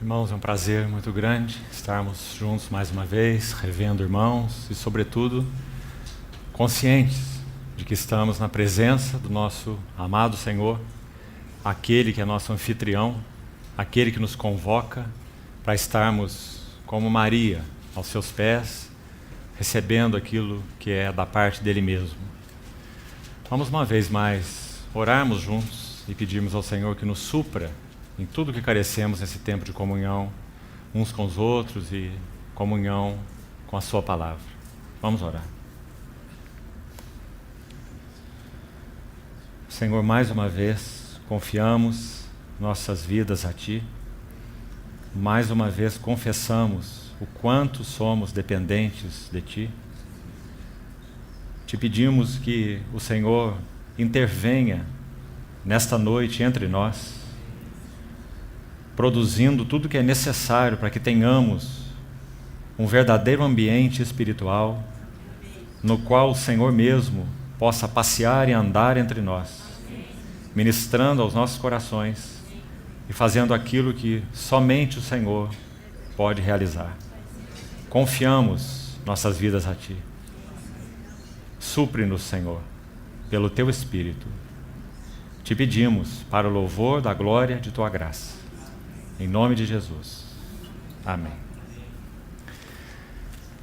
Irmãos, é um prazer muito grande estarmos juntos mais uma vez, revendo irmãos e, sobretudo, conscientes de que estamos na presença do nosso amado Senhor, aquele que é nosso anfitrião, aquele que nos convoca para estarmos como Maria aos seus pés, recebendo aquilo que é da parte dele mesmo. Vamos uma vez mais orarmos juntos e pedirmos ao Senhor que nos supra em tudo que carecemos nesse tempo de comunhão uns com os outros e comunhão com a sua palavra. Vamos orar. Senhor, mais uma vez confiamos nossas vidas a Ti. Mais uma vez confessamos o quanto somos dependentes de Ti. Te pedimos que o Senhor intervenha nesta noite entre nós, produzindo tudo que é necessário para que tenhamos um verdadeiro ambiente espiritual no qual o Senhor mesmo possa passear e andar entre nós, ministrando aos nossos corações e fazendo aquilo que somente o Senhor pode realizar. Confiamos nossas vidas a Ti. Supre-nos, Senhor, pelo Teu Espírito. Te pedimos para o louvor da glória de Tua graça. Em nome de Jesus. Amém.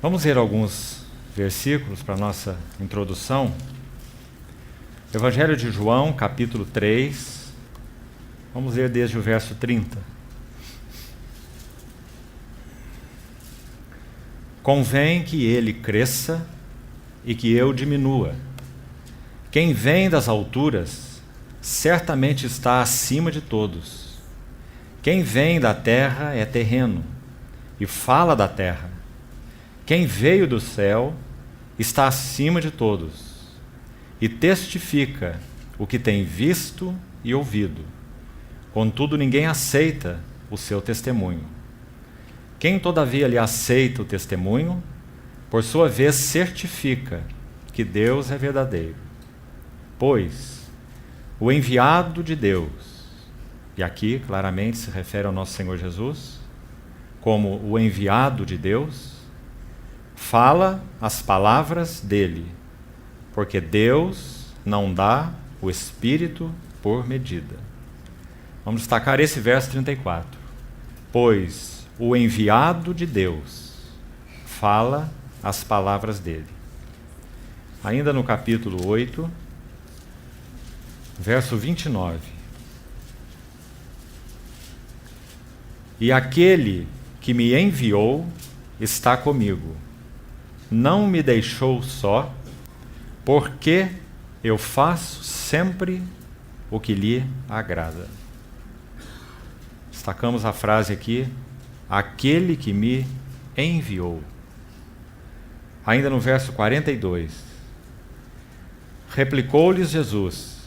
Vamos ler alguns versículos para a nossa introdução. Evangelho de João, capítulo 3. Vamos ler desde o verso 30. Convém que ele cresça e que eu diminua. Quem vem das alturas certamente está acima de todos. Quem vem da terra é terreno e fala da terra. Quem veio do céu está acima de todos e testifica o que tem visto e ouvido. Contudo, ninguém aceita o seu testemunho. Quem, todavia, lhe aceita o testemunho, por sua vez certifica que Deus é verdadeiro. Pois o enviado de Deus, e aqui claramente se refere ao nosso Senhor Jesus, como o enviado de Deus, fala as palavras dele, porque Deus não dá o Espírito por medida. Vamos destacar esse verso 34. Pois o enviado de Deus fala as palavras dele. Ainda no capítulo 8, verso 29. E aquele que me enviou está comigo. Não me deixou só, porque eu faço sempre o que lhe agrada. Destacamos a frase aqui, aquele que me enviou. Ainda no verso 42. Replicou-lhes Jesus: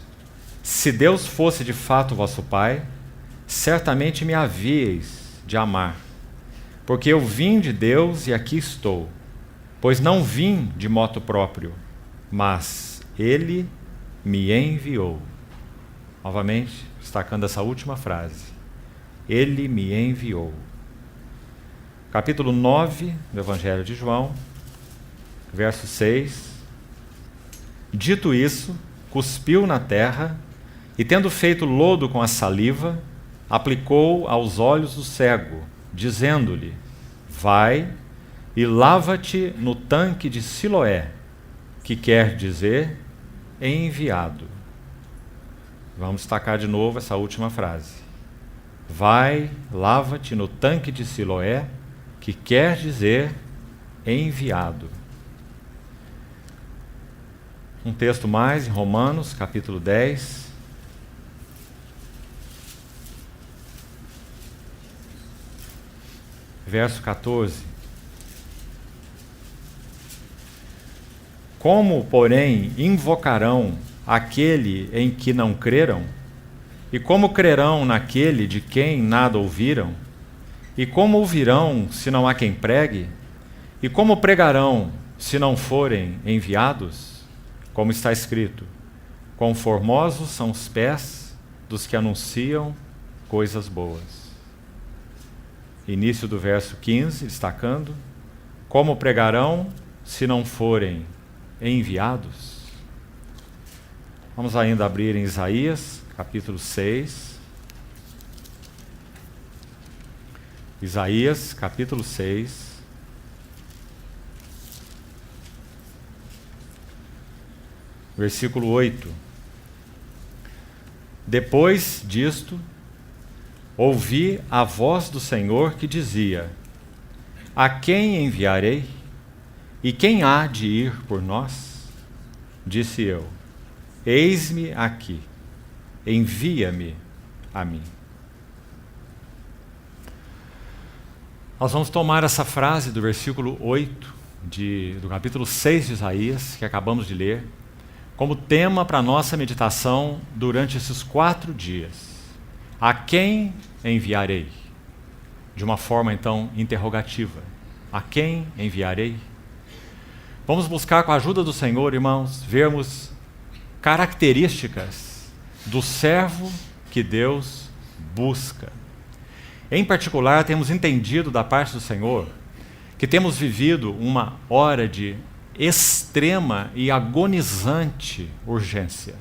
se Deus fosse de fato vosso Pai, certamente me havíeis de amar, porque eu vim de Deus e aqui estou, pois não vim de moto próprio, mas Ele me enviou. Novamente, destacando essa última frase, Ele me enviou. Capítulo 9 do Evangelho de João, verso 6. Dito isso, cuspiu na terra e, tendo feito lodo com a saliva, aplicou aos olhos do cego, dizendo-lhe: vai e lava-te no tanque de Siloé, que quer dizer enviado. Vamos destacar de novo essa última frase. Vai, lava-te no tanque de Siloé, que quer dizer enviado. Um texto mais em Romanos, capítulo 10. Verso 14. Como, porém, invocarão aquele em que não creram? E como crerão naquele de quem nada ouviram? E como ouvirão se não há quem pregue? E como pregarão se não forem enviados? Como está escrito: quão formosos são os pés dos que anunciam coisas boas. início do verso 15, destacando: como pregarão se não forem enviados? Vamos ainda abrir em Isaías, capítulo 6. Isaías, capítulo 6. Versículo 8. Depois disto, ouvi a voz do Senhor que dizia: a quem enviarei? E quem há de ir por nós? Disse eu: eis-me aqui, envia-me a mim. Nós vamos tomar essa frase do versículo 8 do capítulo 6 de Isaías, que acabamos de ler, como tema para a nossa meditação durante esses 4 dias. A quem enviarei? De uma forma, então, interrogativa. A quem enviarei? Vamos buscar, com a ajuda do Senhor, irmãos, vermos características do servo que Deus busca. Em particular, temos entendido da parte do Senhor que temos vivido uma hora de extrema e agonizante urgência.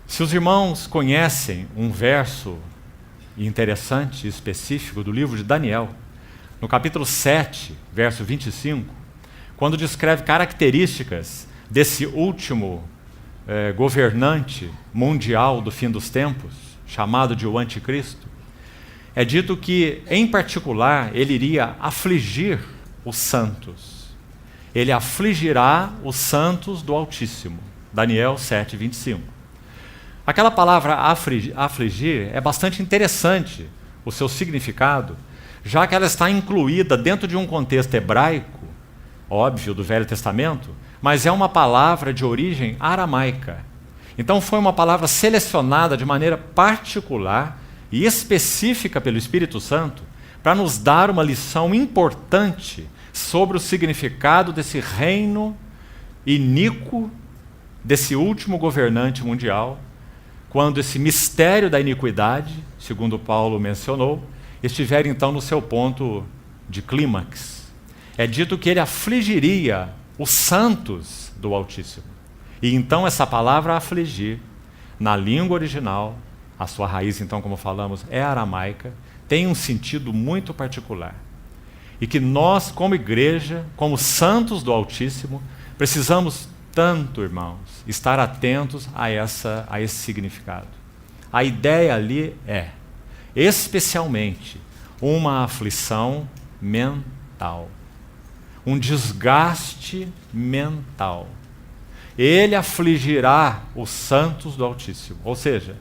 Se os irmãos conhecem um verso interessante e específico do livro de Daniel, no capítulo 7, verso 25, quando descreve características desse último governante mundial do fim dos tempos, chamado de o Anticristo, é dito que, em particular, ele iria afligir os santos. Ele afligirá os santos do Altíssimo. Daniel 7, 25. Aquela palavra afligir é bastante interessante, o seu significado, já que ela está incluída dentro de um contexto hebraico, óbvio, do Velho Testamento, mas é uma palavra de origem aramaica. Então foi uma palavra selecionada de maneira particular e específica pelo Espírito Santo para nos dar uma lição importante sobre o significado desse reino iníquo, desse último governante mundial, quando esse mistério da iniquidade, segundo Paulo mencionou, estiver então no seu ponto de clímax. É dito que ele afligiria os santos do Altíssimo. E então essa palavra afligir, na língua original, a sua raiz, então, como falamos, é aramaica, tem um sentido muito particular. E que nós, como igreja, como santos do Altíssimo, precisamos tanto, irmãos, estar atentos a esse significado. A ideia ali é, especialmente, uma aflição mental, um desgaste mental. Ele afligirá os santos do Altíssimo, ou seja,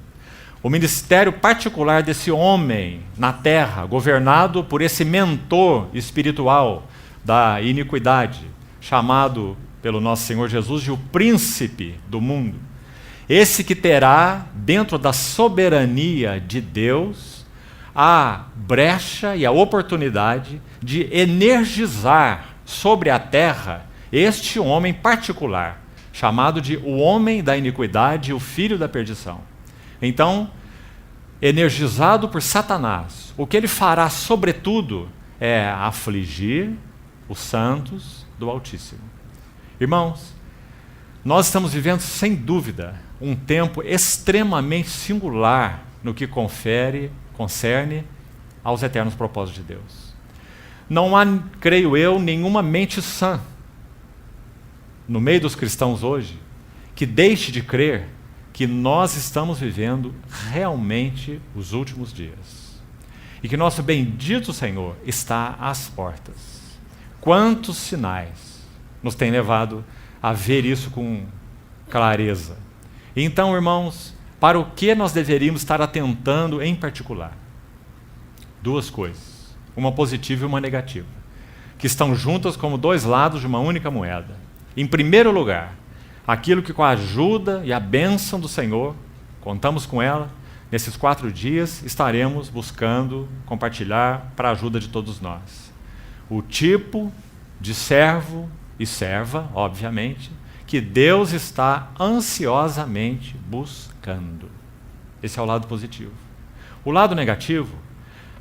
o ministério particular desse homem na terra, governado por esse mentor espiritual da iniquidade, chamado pelo nosso Senhor Jesus de o príncipe do mundo. Esse que terá, dentro da soberania de Deus, a brecha e a oportunidade de energizar sobre a terra este homem particular, chamado de o homem da iniquidade, o filho da perdição. Então, energizado por Satanás, o que ele fará, sobretudo, é afligir os santos do Altíssimo. Irmãos, nós estamos vivendo, sem dúvida, um tempo extremamente singular no que concerne aos eternos propósitos de Deus. Não há, creio eu, nenhuma mente sã no meio dos cristãos hoje que deixe de crer que nós estamos vivendo realmente os últimos dias. E que nosso bendito Senhor está às portas. Quantos sinais nos têm levado a ver isso com clareza. Então, irmãos, para o que nós deveríamos estar atentando em particular? 2 coisas, uma positiva e uma negativa, que estão juntas como 2 lados de uma única moeda. Em primeiro lugar, aquilo que com a ajuda e a bênção do Senhor, contamos com ela, nesses 4 dias estaremos buscando compartilhar para a ajuda de todos nós. O tipo de servo e serva, obviamente, que Deus está ansiosamente buscando. Esse é o lado positivo. O lado negativo,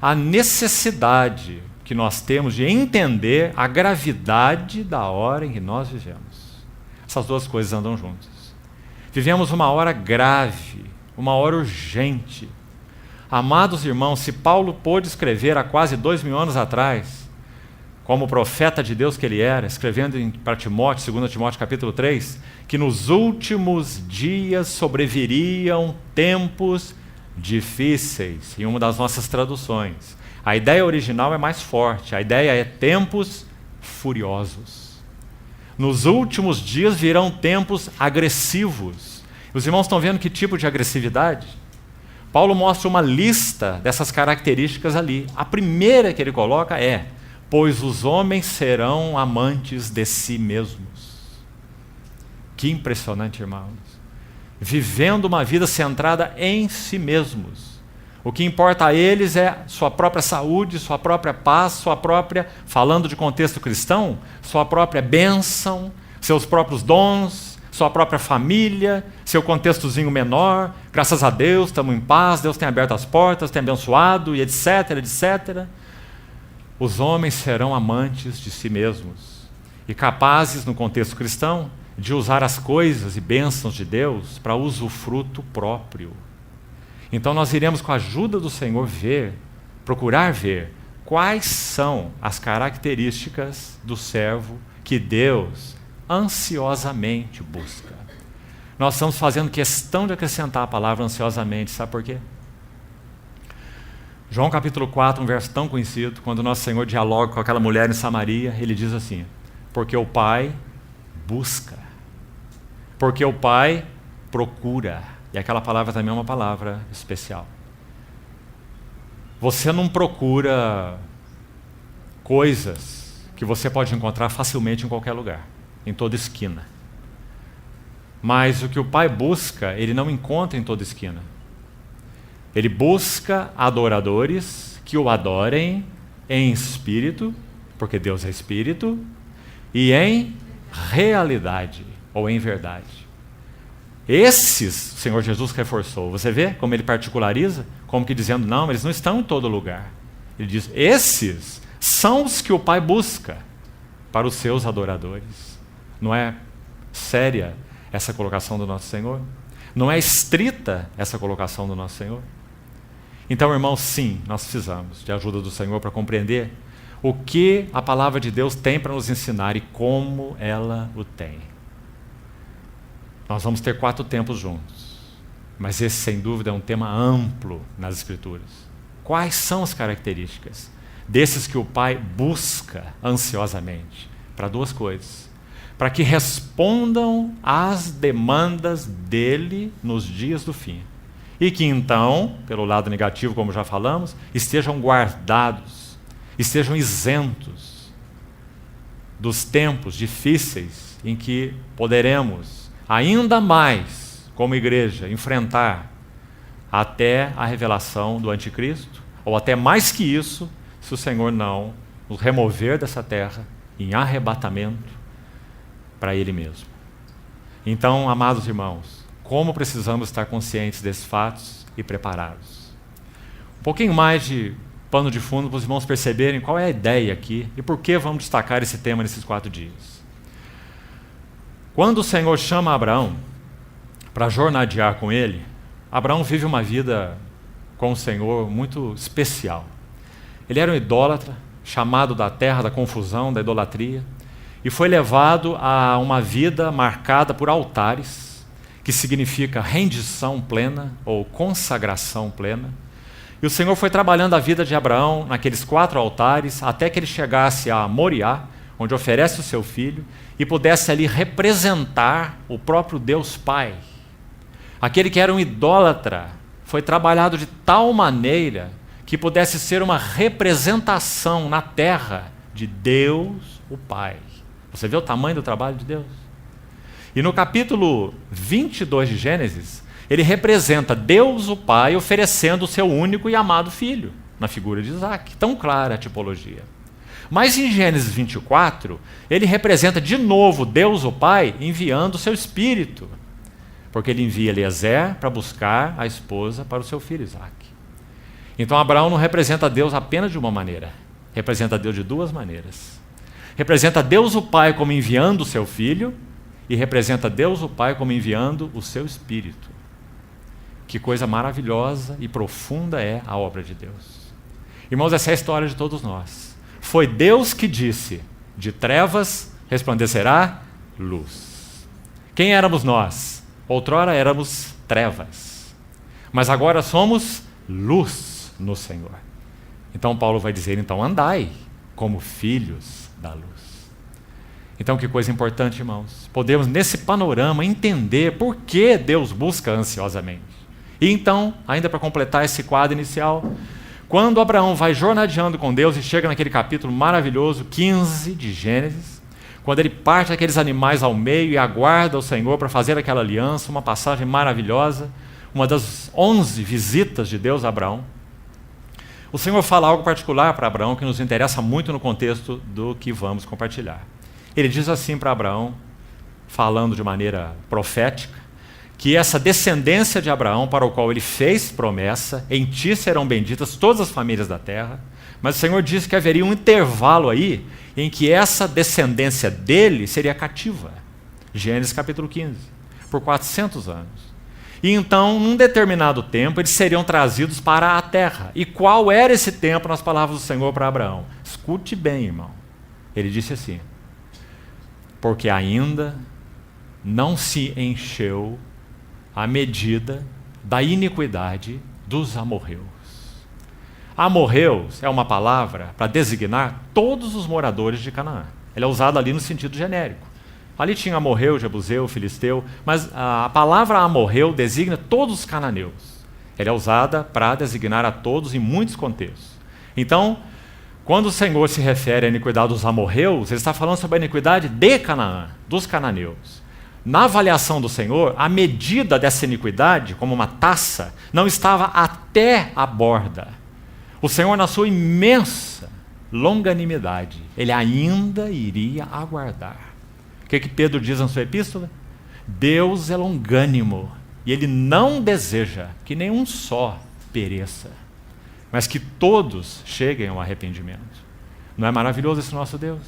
a necessidade que nós temos de entender a gravidade da hora em que nós vivemos. Essas duas coisas andam juntas. Vivemos uma hora grave, uma hora urgente. Amados irmãos, se Paulo pôde escrever há quase 2000 anos atrás, como profeta de Deus que ele era, escrevendo para Timóteo, 2 Timóteo capítulo 3, que nos últimos dias sobreviriam tempos difíceis, em uma das nossas traduções. A ideia original é mais forte, a ideia é tempos furiosos. Nos últimos dias virão tempos agressivos. Os irmãos estão vendo que tipo de agressividade? Paulo mostra uma lista dessas características ali. A primeira que ele coloca é: pois os homens serão amantes de si mesmos. Que impressionante, irmãos. Vivendo uma vida centrada em si mesmos. O que importa a eles é sua própria saúde, sua própria paz, sua própria, falando de contexto cristão, sua própria bênção, seus próprios dons, sua própria família, seu contextozinho menor. Graças a Deus, estamos em paz, Deus tem aberto as portas, tem abençoado, e etc, etc. Os homens serão amantes de si mesmos e capazes, no contexto cristão, de usar as coisas e bênçãos de Deus para usufruto próprio. Então nós iremos, com a ajuda do Senhor, procurar ver quais são as características do servo que Deus ansiosamente busca. Nós estamos fazendo questão de acrescentar a palavra ansiosamente, sabe por quê? João capítulo 4, um verso tão conhecido, quando o nosso Senhor dialoga com aquela mulher em Samaria, ele diz assim: porque o Pai busca, porque o Pai procura. E aquela palavra também é uma palavra especial. Você não procura coisas que você pode encontrar facilmente em qualquer lugar, em toda esquina. Mas o que o Pai busca, Ele não encontra em toda esquina. Ele busca adoradores que o adorem em espírito, porque Deus é espírito, e em realidade, ou em verdade. Esses, o Senhor Jesus reforçou. Você vê como ele particulariza? Como que dizendo, não, eles não estão em todo lugar. Ele diz, esses são os que o Pai busca para os seus adoradores. Não é séria essa colocação do nosso Senhor? Não é estrita essa colocação do nosso Senhor? Então, irmãos, sim, nós precisamos de ajuda do Senhor para compreender o que a palavra de Deus tem para nos ensinar e como ela o tem. Nós vamos ter 4 tempos juntos, mas esse, sem dúvida, é um tema amplo nas Escrituras. Quais são as características desses que o Pai busca ansiosamente? Para 2 coisas. Para que respondam às demandas dele nos dias do fim. E que então, pelo lado negativo, como já falamos, estejam guardados, estejam isentos dos tempos difíceis em que poderemos ainda mais, como igreja, enfrentar até a revelação do anticristo, ou até mais que isso, se o Senhor não nos remover dessa terra em arrebatamento para Ele mesmo. Então, amados irmãos, como precisamos estar conscientes desses fatos e preparados. Um pouquinho mais de pano de fundo para os irmãos perceberem qual é a ideia aqui e por que vamos destacar esse tema nesses 4 dias. Quando o Senhor chama Abraão para jornadear com ele, Abraão vive uma vida com o Senhor muito especial. Ele era um idólatra, chamado da terra da confusão, da idolatria, e foi levado a uma vida marcada por altares, que significa rendição plena ou consagração plena. E o Senhor foi trabalhando a vida de Abraão naqueles 4 altares, até que ele chegasse a Moriá, onde oferece o seu filho, e pudesse ali representar o próprio Deus Pai. Aquele que era um idólatra foi trabalhado de tal maneira que pudesse ser uma representação na terra de Deus, o Pai. Você vê o tamanho do trabalho de Deus? E no capítulo 22 de Gênesis, ele representa Deus, o Pai, oferecendo o seu único e amado filho, na figura de Isaac. Tão clara a tipologia. Mas em Gênesis 24, ele representa de novo Deus, o Pai, enviando o seu Espírito. Porque ele envia Eliezer para buscar a esposa para o seu filho Isaac. Então Abraão não representa Deus apenas de uma maneira, representa Deus de duas maneiras. Representa Deus o Pai como enviando o seu Filho e representa Deus o Pai como enviando o seu Espírito. Que coisa maravilhosa e profunda é a obra de Deus. Irmãos, essa é a história de todos nós. Foi Deus que disse, de trevas resplandecerá luz. Quem éramos nós? Outrora éramos trevas, mas agora somos luz no Senhor. Então Paulo vai dizer, então andai como filhos da luz. Então que coisa importante, irmãos. Podemos nesse panorama entender por que Deus busca ansiosamente. E então, ainda para completar esse quadro inicial, quando Abraão vai jornadeando com Deus e chega naquele capítulo maravilhoso, 15 de Gênesis, quando ele parte aqueles animais ao meio e aguarda o Senhor para fazer aquela aliança, uma passagem maravilhosa, uma das 11 visitas de Deus a Abraão, o Senhor fala algo particular para Abraão que nos interessa muito no contexto do que vamos compartilhar. Ele diz assim para Abraão, falando de maneira profética, que essa descendência de Abraão, para o qual ele fez promessa, em ti serão benditas todas as famílias da terra, mas o Senhor disse que haveria um intervalo aí, em que essa descendência dele seria cativa. Gênesis capítulo 15, por 400 anos. E então, num determinado tempo, eles seriam trazidos para a terra. E qual era esse tempo nas palavras do Senhor para Abraão? Escute bem, irmão. Ele disse assim, porque ainda não se encheu a medida da iniquidade dos amorreus. Amorreus é uma palavra para designar todos os moradores de Canaã. Ela é usada ali no sentido genérico. Ali tinha amorreu, jebuseu, filisteu, mas a palavra amorreu designa todos os cananeus. Ela é usada para designar a todos em muitos contextos. Então, quando o Senhor se refere à iniquidade dos amorreus, ele está falando sobre a iniquidade de Canaã, dos cananeus. Na avaliação do Senhor, a medida dessa iniquidade, como uma taça, não estava até a borda. O Senhor, na sua imensa longanimidade, ele ainda iria aguardar. O que Pedro diz na sua epístola? Deus é longânimo e ele não deseja que nenhum só pereça, mas que todos cheguem ao arrependimento. Não é maravilhoso esse nosso Deus?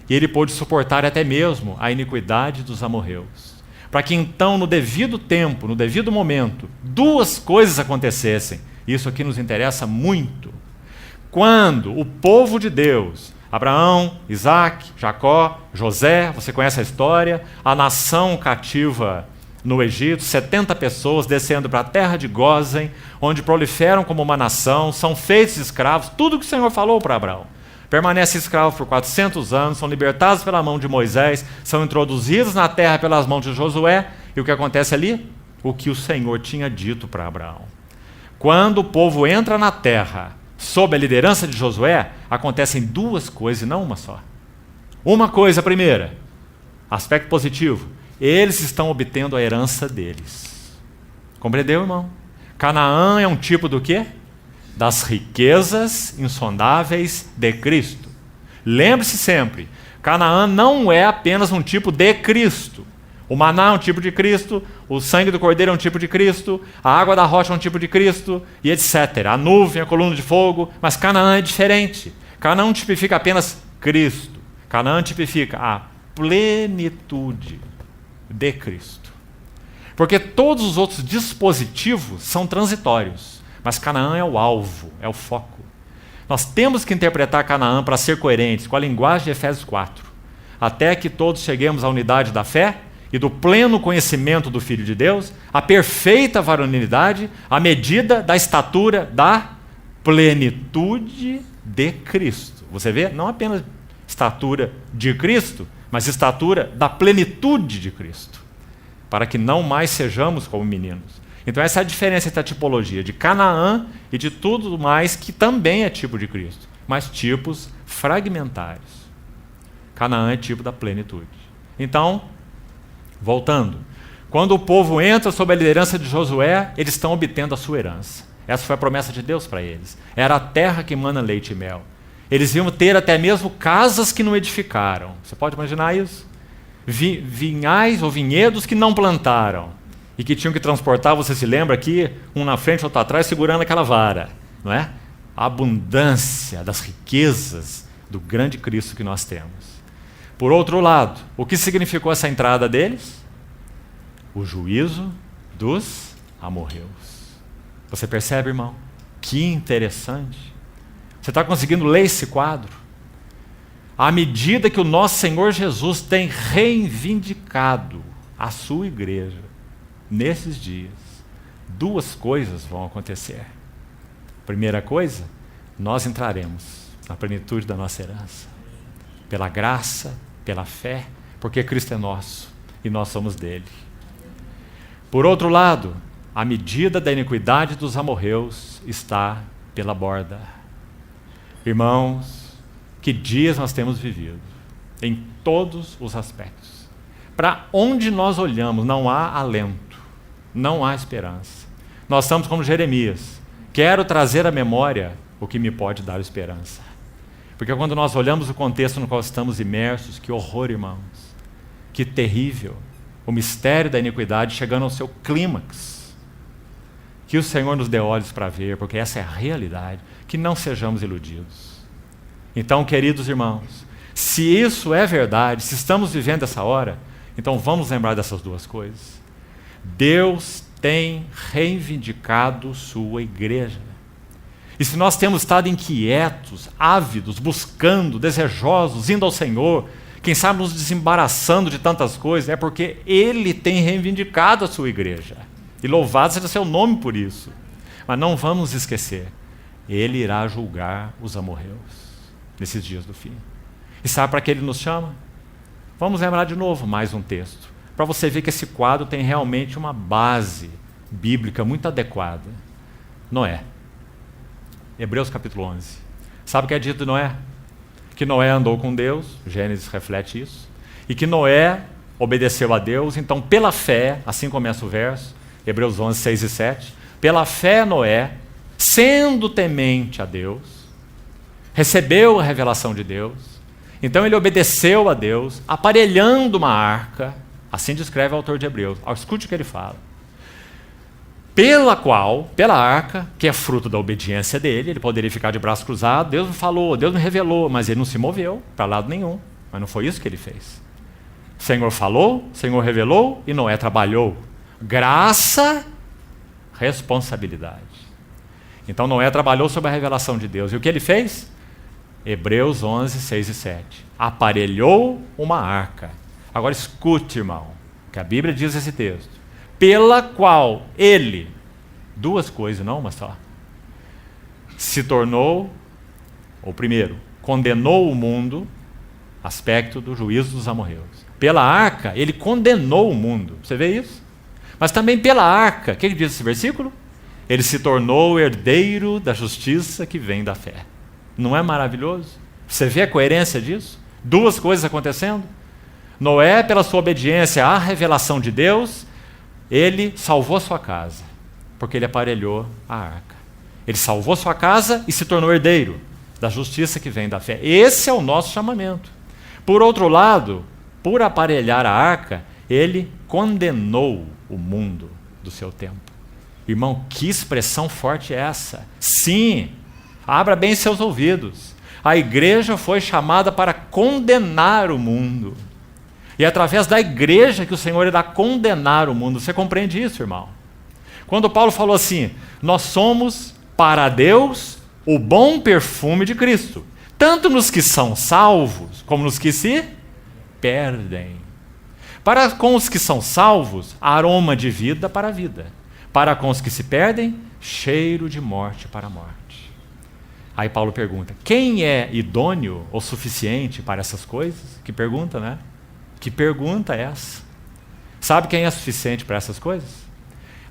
E ele pôde suportar até mesmo a iniquidade dos amorreus, para que então, no devido tempo, no devido momento, duas coisas acontecessem. Isso aqui nos interessa muito. Quando o povo de Deus, Abraão, Isaac, Jacó, José, você conhece a história, a nação cativa no Egito, 70 pessoas descendo para a terra de Gósen, onde proliferam como uma nação, são feitos escravos, tudo que o Senhor falou para Abraão. Permanecem escravos por 400 anos, são libertados pela mão de Moisés, são introduzidos na terra pelas mãos de Josué, e o que acontece ali? O que o Senhor tinha dito para Abraão. Quando o povo entra na terra, sob a liderança de Josué, acontecem duas coisas e não uma só. Uma coisa, primeira, aspecto positivo, eles estão obtendo a herança deles. Compreendeu, irmão? Canaã é um tipo do quê? Das riquezas insondáveis de Cristo. Lembre-se sempre, Canaã não é apenas um tipo de Cristo. O maná é um tipo de Cristo, o sangue do cordeiro é um tipo de Cristo, a água da rocha é um tipo de Cristo, e etc. A nuvem, a coluna de fogo, mas Canaã é diferente. Canaã tipifica apenas Cristo. Canaã tipifica a plenitude de Cristo. Porque todos os outros dispositivos são transitórios. Mas Canaã é o alvo, é o foco. Nós temos que interpretar Canaã para ser coerentes com a linguagem de Efésios 4, até que todos cheguemos à unidade da fé e do pleno conhecimento do Filho de Deus, a perfeita varonilidade, à medida da estatura da plenitude de Cristo. Você vê? Não apenas estatura de Cristo, mas estatura da plenitude de Cristo, para que não mais sejamos como meninos. Então essa é a diferença entre a tipologia de Canaã e de tudo mais que também é tipo de Cristo, mas tipos fragmentários. Canaã é tipo da plenitude. Então, voltando, quando o povo entra sob a liderança de Josué, eles estão obtendo a sua herança. Essa foi a promessa de Deus para eles. Era a terra que mana leite e mel. Eles iam ter até mesmo casas que não edificaram. Você pode imaginar isso? Vinhais ou vinhedos que não plantaram. E que tinham que transportar, você se lembra aqui, um na frente, outro atrás, segurando aquela vara. não é? A abundância das riquezas do grande Cristo que nós temos. Por outro lado, o que significou essa entrada deles? O juízo dos amorreus. Você percebe, irmão? Que interessante. Você está conseguindo ler esse quadro? À medida que o nosso Senhor Jesus tem reivindicado a sua igreja, nesses dias, duas coisas vão acontecer. Primeira coisa, nós entraremos na plenitude da nossa herança. Pela graça, pela fé, porque Cristo é nosso e nós somos dele. Por outro lado, a medida da iniquidade dos amorreus está pela borda. Irmãos, que dias nós temos vivido, em todos os aspectos. Para onde nós olhamos, não há alento, não há esperança. Nós estamos como Jeremias. Quero trazer à memória o que me pode dar esperança. Porque quando nós olhamos o contexto no qual estamos imersos, que horror, irmãos, que terrível, o mistério da iniquidade chegando ao seu clímax. Que o Senhor nos dê olhos para ver, porque essa é a realidade, que não sejamos iludidos. Então, queridos irmãos, se isso é verdade, se estamos vivendo essa hora, então vamos lembrar dessas duas coisas. Deus tem reivindicado sua igreja. E se nós temos estado inquietos, ávidos, buscando, desejosos, indo ao Senhor, quem sabe nos desembaraçando de tantas coisas, é porque Ele tem reivindicado a sua igreja. E louvado seja seu nome por isso. Mas não vamos esquecer, Ele irá julgar os amorreus nesses dias do fim. E sabe para que Ele nos chama? Vamos lembrar de novo mais um texto, para você ver que esse quadro tem realmente uma base bíblica muito adequada. Noé. Hebreus capítulo 11. Sabe o que é dito de Noé? Que Noé andou com Deus, Gênesis reflete isso, e que Noé obedeceu a Deus, então pela fé, assim começa o verso, Hebreus 11, 6 e 7, pela fé Noé, sendo temente a Deus, recebeu a revelação de Deus, então ele obedeceu a Deus, aparelhando uma arca, assim descreve o autor de Hebreus, escute o que ele fala, pela arca, que é fruto da obediência dele, ele poderia ficar de braço cruzado, Deus me falou, Deus me revelou, mas ele não se moveu para lado nenhum, mas não foi isso que ele fez. O Senhor falou, o Senhor revelou e Noé trabalhou. Graça, responsabilidade. Então Noé trabalhou sob a revelação de Deus. E o que ele fez? Hebreus 11, 6 e 7. Aparelhou uma arca. Agora escute, irmão, que a Bíblia diz esse texto. Pela qual ele, duas coisas, não uma só, se tornou, ou primeiro, condenou o mundo, aspecto do juízo dos amorreus. Pela arca, ele condenou o mundo. Você vê isso? Mas também pela arca, o que diz esse versículo? Ele se tornou herdeiro da justiça que vem da fé. Não é maravilhoso? Você vê a coerência disso? Duas coisas acontecendo. Noé, pela sua obediência à revelação de Deus, ele salvou sua casa, porque ele aparelhou a arca. Ele salvou sua casa e se tornou herdeiro da justiça que vem da fé. Esse é o nosso chamamento. Por outro lado, por aparelhar a arca, ele condenou o mundo do seu tempo. Irmão, que expressão forte é essa? Sim, abra bem seus ouvidos. A igreja foi chamada para condenar o mundo. E é através da igreja que o Senhor irá condenar o mundo. Você compreende isso, irmão? Quando Paulo falou assim, nós somos para Deus o bom perfume de Cristo, tanto nos que são salvos, como nos que se perdem. Para com os que são salvos, aroma de vida para a vida. Para com os que se perdem, cheiro de morte para a morte. Aí Paulo pergunta, quem é idôneo ou suficiente para essas coisas? Que pergunta, né? Que pergunta é essa? Sabe quem é suficiente para essas coisas?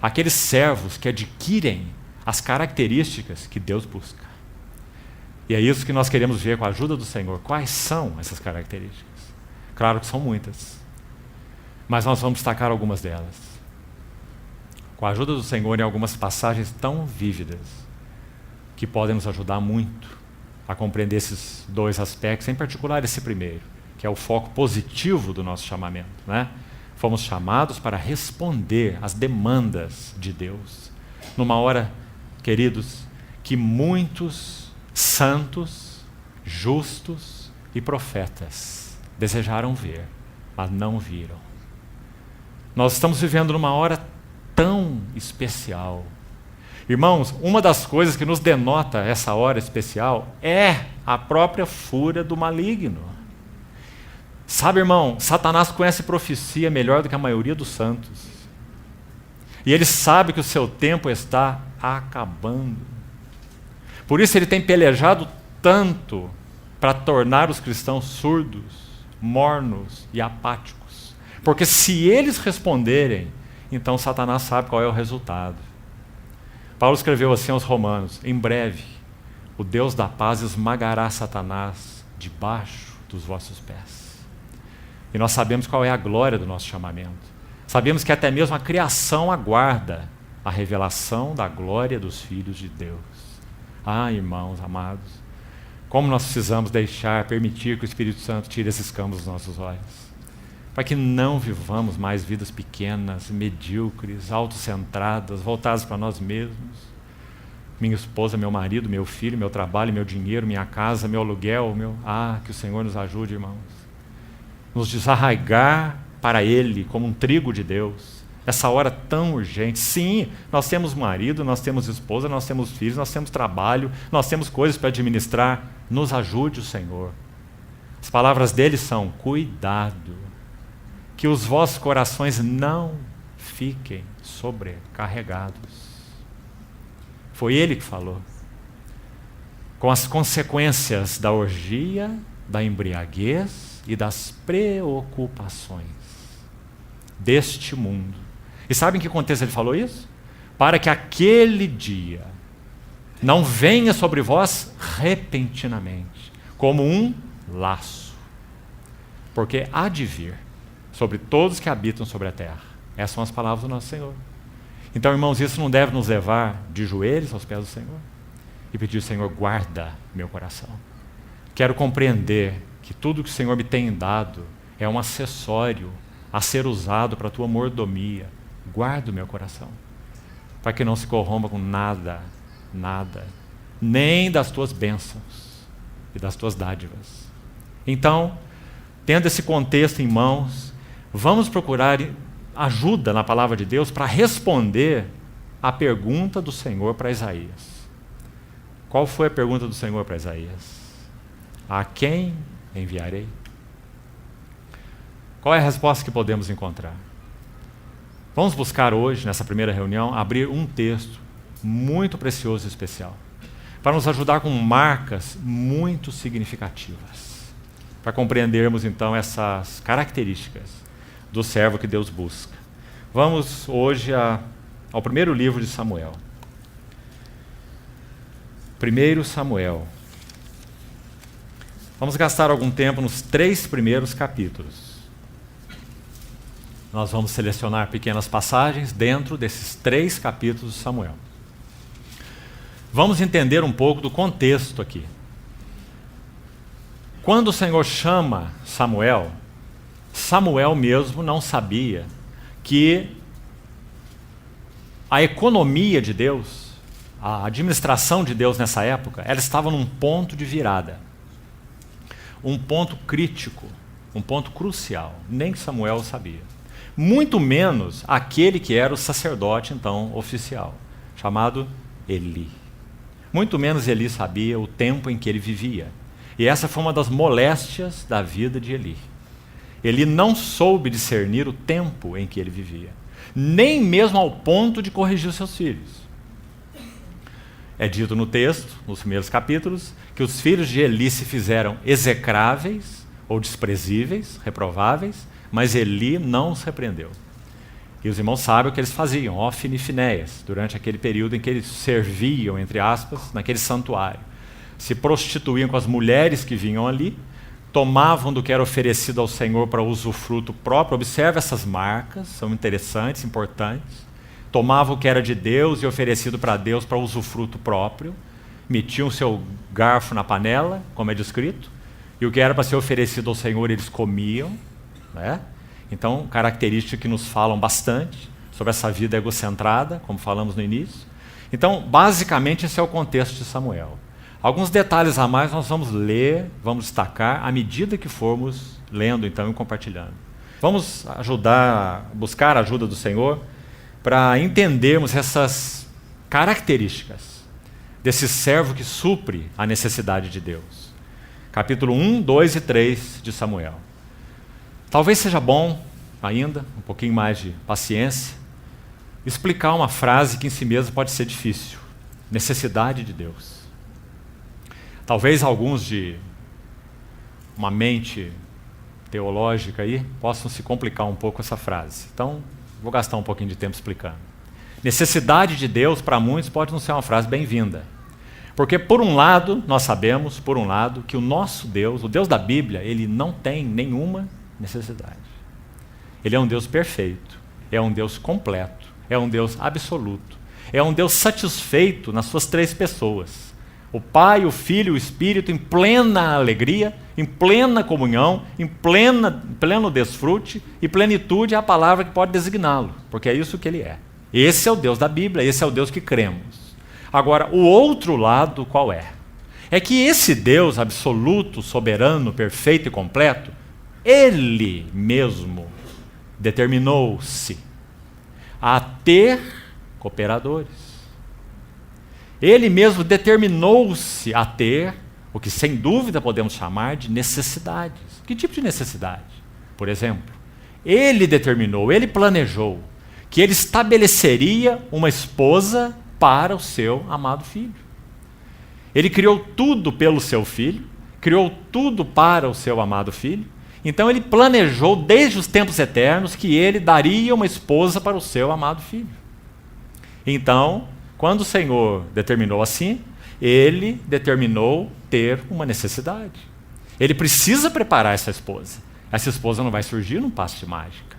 Aqueles servos que adquirem as características que Deus busca. E é isso que nós queremos ver com a ajuda do Senhor. Quais são essas características? Claro que são muitas, mas nós vamos destacar algumas delas. Com a ajuda do Senhor em algumas passagens tão vívidas, que podem nos ajudar muito a compreender esses dois aspectos, em particular esse primeiro, que é o foco positivo do nosso chamamento, né? Fomos chamados para responder às demandas de Deus. Numa hora, queridos, que muitos santos, justos e profetas desejaram ver, mas não viram. Nós estamos vivendo numa hora tão especial. Irmãos, uma das coisas que nos denota essa hora especial é a própria fúria do maligno. Sabe, irmão, Satanás conhece profecia melhor do que a maioria dos santos. E ele sabe que o seu tempo está acabando. Por isso ele tem pelejado tanto para tornar os cristãos surdos, mornos e apáticos. Porque se eles responderem, então Satanás sabe qual é o resultado. Paulo escreveu assim aos Romanos: em breve, o Deus da paz esmagará Satanás debaixo dos vossos pés. E nós sabemos qual é a glória do nosso chamamento. Sabemos que até mesmo a criação aguarda a revelação da glória dos filhos de Deus. Ah, irmãos amados, como nós precisamos permitir que o Espírito Santo tire esses campos dos nossos olhos, para que não vivamos mais vidas pequenas, medíocres, autocentradas, voltadas para nós mesmos. Minha esposa, meu marido, meu filho, meu trabalho, meu dinheiro, minha casa, meu aluguel, que o Senhor nos ajude, irmãos. Nos desarraigar para Ele como um trigo de Deus. Essa hora tão urgente. Sim, nós temos marido, nós temos esposa, nós temos filhos, nós temos trabalho, nós temos coisas para administrar. Nos ajude o Senhor. As palavras dele são: cuidado, que os vossos corações não fiquem sobrecarregados. Foi ele que falou. Com as consequências da orgia, da embriaguez e das preocupações deste mundo. E sabe em que contexto ele falou isso? Para que aquele dia não venha sobre vós repentinamente, como um laço. Porque há de vir sobre todos que habitam sobre a terra. Essas são as palavras do nosso Senhor. Então, irmãos, isso não deve nos levar de joelhos aos pés do Senhor e pedir: Senhor, guarda meu coração. Quero compreender que tudo que o Senhor me tem dado é um acessório a ser usado para a tua mordomia. Guarda o meu coração, para que não se corrompa com nada, nem das tuas bênçãos e das tuas dádivas. Então, tendo esse contexto em mãos, vamos procurar ajuda na palavra de Deus para responder à pergunta do Senhor para Isaías. Qual foi a pergunta do Senhor para Isaías? A quem enviarei? Qual é a resposta que podemos encontrar? Vamos buscar hoje, nessa primeira reunião, abrir um texto muito precioso e especial, para nos ajudar com marcas muito significativas, para compreendermos então essas características do servo que Deus busca. Vamos hoje ao primeiro livro de Samuel. 1 Samuel. Vamos gastar algum tempo nos 3 primeiros capítulos. Nós vamos selecionar pequenas passagens dentro desses 3 capítulos de Samuel. Vamos entender um pouco do contexto aqui. Quando o Senhor chama Samuel, Samuel mesmo não sabia que a economia de Deus, a administração de Deus nessa época, ela estava num ponto de virada. Um ponto crítico, um ponto crucial. Nem Samuel sabia. Muito menos aquele que era o sacerdote, então, oficial, chamado Eli. Muito menos Eli sabia o tempo em que ele vivia. E essa foi uma das moléstias da vida de Eli. Ele não soube discernir o tempo em que ele vivia, nem mesmo ao ponto de corrigir os seus filhos. É dito no texto, nos primeiros capítulos, que os filhos de Eli se fizeram execráveis ou desprezíveis, reprováveis, mas Eli não os repreendeu. E os irmãos sabem o que eles faziam, Ofni e Finéias, durante aquele período em que eles serviam, entre aspas, naquele santuário. Se prostituíam com as mulheres que vinham ali, tomavam do que era oferecido ao Senhor para usufruto próprio. Observe essas marcas, são interessantes, importantes. Tomavam o que era de Deus e oferecido para Deus para usufruto próprio. Metiam o seu garfo na panela, como é descrito, e o que era para ser oferecido ao Senhor eles comiam. Né? Então, características que nos falam bastante sobre essa vida egocentrada, como falamos no início. Então, basicamente, esse é o contexto de Samuel. Alguns detalhes a mais nós vamos ler, vamos destacar à medida que formos lendo então e compartilhando. Vamos buscar a ajuda do Senhor para entendermos essas características desse servo que supre a necessidade de Deus. Capítulo 1, 2 e 3 de Samuel. Talvez seja bom ainda, um pouquinho mais de paciência, explicar uma frase que em si mesma pode ser difícil. Necessidade de Deus. Talvez alguns de uma mente teológica aí possam se complicar um pouco essa frase. Então, vou gastar um pouquinho de tempo explicando. Necessidade de Deus, para muitos, pode não ser uma frase bem-vinda. Porque, por um lado, nós sabemos, que o nosso Deus, o Deus da Bíblia, ele não tem nenhuma necessidade. Ele é um Deus perfeito, é um Deus completo, é um Deus absoluto, é um Deus satisfeito nas suas três pessoas. O Pai, o Filho e o Espírito em plena alegria, em plena comunhão, em pleno desfrute, e plenitude é a palavra que pode designá-lo, porque é isso que ele é. Esse é o Deus da Bíblia, esse é o Deus que cremos. Agora, o outro lado qual é? É que esse Deus absoluto, soberano, perfeito e completo, ele mesmo determinou-se a ter cooperadores. Ele mesmo determinou-se a ter o que sem dúvida podemos chamar de necessidades. Que tipo de necessidade? Por exemplo, ele determinou, ele planejou que ele estabeleceria uma esposa para o seu amado filho. Ele criou tudo pelo seu filho, criou tudo para o seu amado filho. Então ele planejou desde os tempos eternos que ele daria uma esposa para o seu amado filho. Então, quando o Senhor determinou assim, ele determinou ter uma necessidade. Ele precisa preparar essa esposa. Essa esposa não vai surgir num passe de mágica.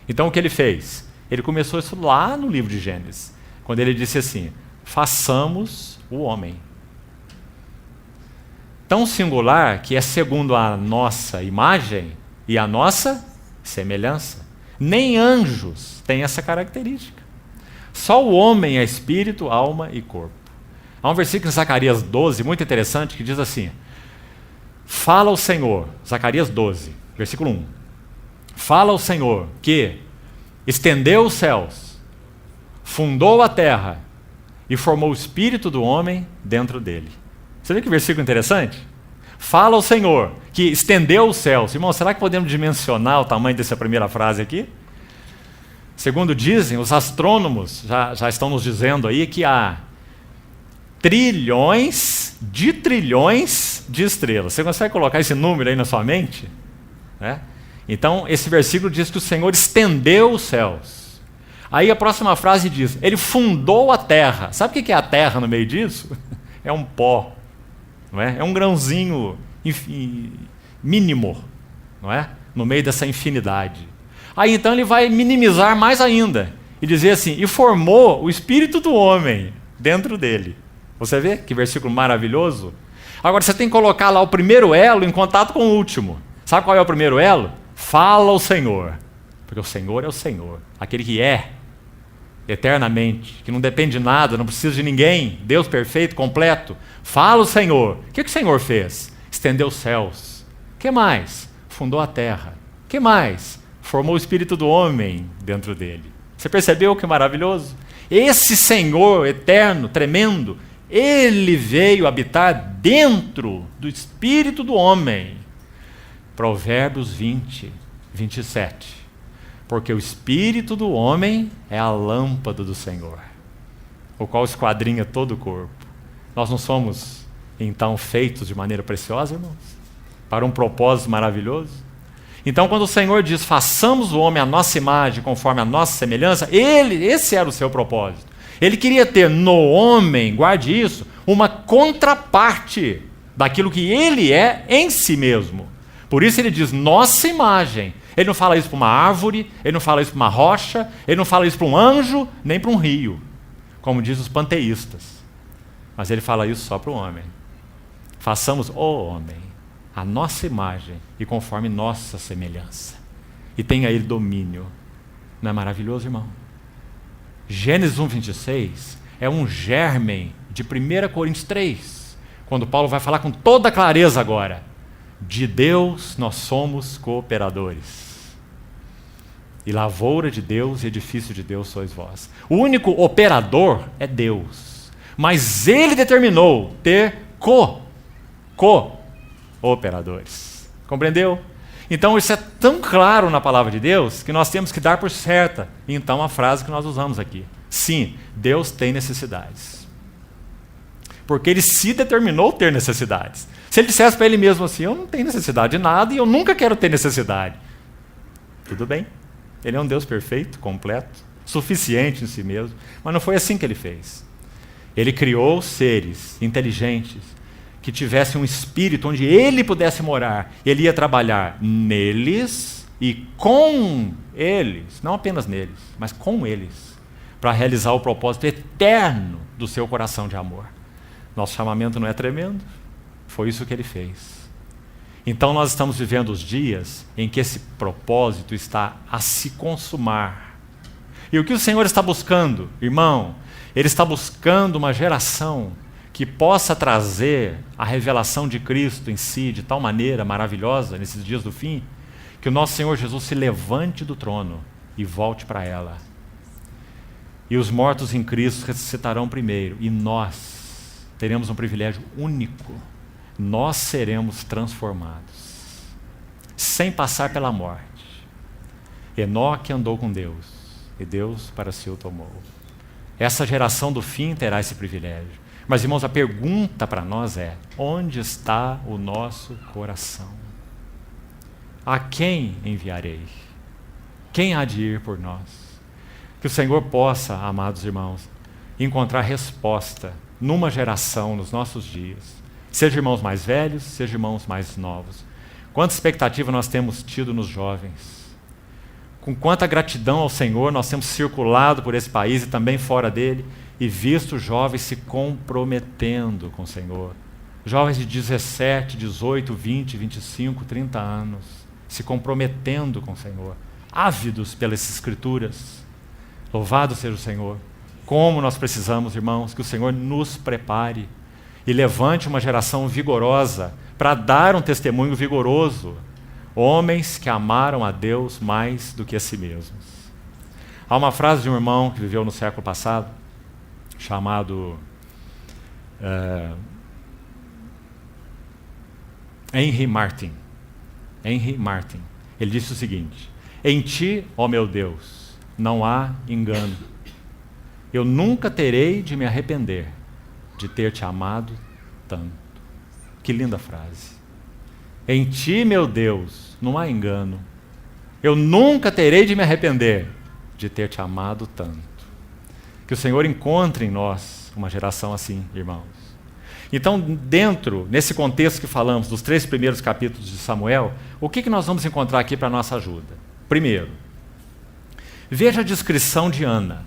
Então o que ele fez? Ele começou isso lá no livro de Gênesis, quando ele disse assim: façamos o homem. Tão singular que é segundo a nossa imagem e a nossa semelhança. Nem anjos têm essa característica. Só o homem é espírito, alma e corpo. Há um versículo em Zacarias 12, muito interessante, que diz assim: fala o Senhor, Zacarias 12, versículo 1. Fala o Senhor que estendeu os céus, fundou a terra e formou o espírito do homem dentro dele. Você vê que versículo interessante? Fala o Senhor que estendeu os céus. Irmão, será que podemos dimensionar o tamanho dessa primeira frase aqui? Segundo dizem, os astrônomos já estão nos dizendo aí que há trilhões de estrelas. Você consegue colocar esse número aí na sua mente? Então, esse versículo diz que o Senhor estendeu os céus. Aí a próxima frase diz: ele fundou a terra. Sabe o que é a terra no meio disso? É um pó, não é? É um grãozinho mínimo, não é? No meio dessa infinidade. Aí então ele vai minimizar mais ainda e dizer assim: e formou o espírito do homem dentro dele. Você vê que versículo maravilhoso? Agora você tem que colocar lá o primeiro elo em contato com o último. Sabe qual é o primeiro elo? Fala o Senhor. Porque o Senhor é o Senhor, aquele que é eternamente, que não depende de nada, não precisa de ninguém, Deus perfeito, completo. Fala o Senhor. O que o Senhor fez? Estendeu os céus. O que mais? Fundou a terra. O que mais? Formou o espírito do homem dentro dele. Você percebeu que maravilhoso? Esse Senhor eterno, tremendo, ele veio habitar dentro do espírito do homem. Provérbios 20, 27. Porque o espírito do homem é a lâmpada do Senhor, o qual esquadrinha todo o corpo. Nós não somos, então, feitos de maneira preciosa, irmãos? Para um propósito maravilhoso? Então, quando o Senhor diz: façamos o homem à nossa imagem, conforme a nossa semelhança, esse era o seu propósito. Ele queria ter no homem, guarde isso, uma contraparte daquilo que ele é em si mesmo. Por isso ele diz: nossa imagem. Ele não fala isso para uma árvore, ele não fala isso para uma rocha, ele não fala isso para um anjo, nem para um rio, como diz os panteístas. Mas ele fala isso só para o homem. Façamos o homem a nossa imagem e conforme nossa semelhança. E tenha ele domínio. Não é maravilhoso, irmão? Gênesis 1:26 é um germen de 1 Coríntios 3, quando Paulo vai falar com toda clareza agora: de Deus nós somos cooperadores. E lavoura de Deus e edifício de Deus sois vós. O único operador é Deus. Mas Ele determinou ter cooperadores. Compreendeu? Então isso é tão claro na palavra de Deus que nós temos que dar por certa. Então a frase que nós usamos aqui: sim, Deus tem necessidades. Porque Ele se determinou ter necessidades. Se Ele dissesse para Ele mesmo assim: eu não tenho necessidade de nada e eu nunca quero ter necessidade, tudo bem. Ele é um Deus perfeito, completo, suficiente em si mesmo. Mas não foi assim que Ele fez. Ele criou seres inteligentes que tivessem um espírito onde Ele pudesse morar. Ele ia trabalhar neles e com eles, não apenas neles, mas com eles, para realizar o propósito eterno do seu coração de amor. Nosso chamamento não é tremendo? Foi isso que Ele fez. Então nós estamos vivendo os dias em que esse propósito está a se consumar. E o que o Senhor está buscando, irmão? Ele está buscando uma geração que possa trazer a revelação de Cristo em si de tal maneira maravilhosa nesses dias do fim, que o nosso Senhor Jesus se levante do trono e volte para ela. E os mortos em Cristo ressuscitarão primeiro, e nós teremos um privilégio único. Nós seremos transformados, sem passar pela morte. Enoque andou com Deus, e Deus para si o tomou. Essa geração do fim terá esse privilégio. Mas, irmãos, a pergunta para nós é: onde está o nosso coração? A quem enviarei? Quem há de ir por nós? Que o Senhor possa, amados irmãos, encontrar resposta numa geração, nos nossos dias. Seja irmãos mais velhos, seja irmãos mais novos. Quanta expectativa nós temos tido nos jovens. Com quanta gratidão ao Senhor nós temos circulado por esse país e também fora dele e visto jovens se comprometendo com o Senhor. Jovens de 17, 18, 20, 25, 30 anos, se comprometendo com o Senhor, ávidos pelas Escrituras. Louvado seja o Senhor. Como nós precisamos, irmãos, que o Senhor nos prepare e levante uma geração vigorosa para dar um testemunho vigoroso. Homens que amaram a Deus mais do que a si mesmos. Há uma frase de um irmão que viveu no século passado, chamado Henry Martin. Henry Martin. Ele disse o seguinte: em ti, ó meu Deus, não há engano. Eu nunca terei de me arrepender de ter te amado tanto. Que linda frase. Em ti, meu Deus, não há engano. Eu nunca terei de me arrepender de ter te amado tanto. Que o Senhor encontre em nós uma geração assim, irmãos. Então, nesse contexto que falamos, dos 3 primeiros capítulos de Samuel, o que nós vamos encontrar aqui para a nossa ajuda? Primeiro, veja a descrição de Ana.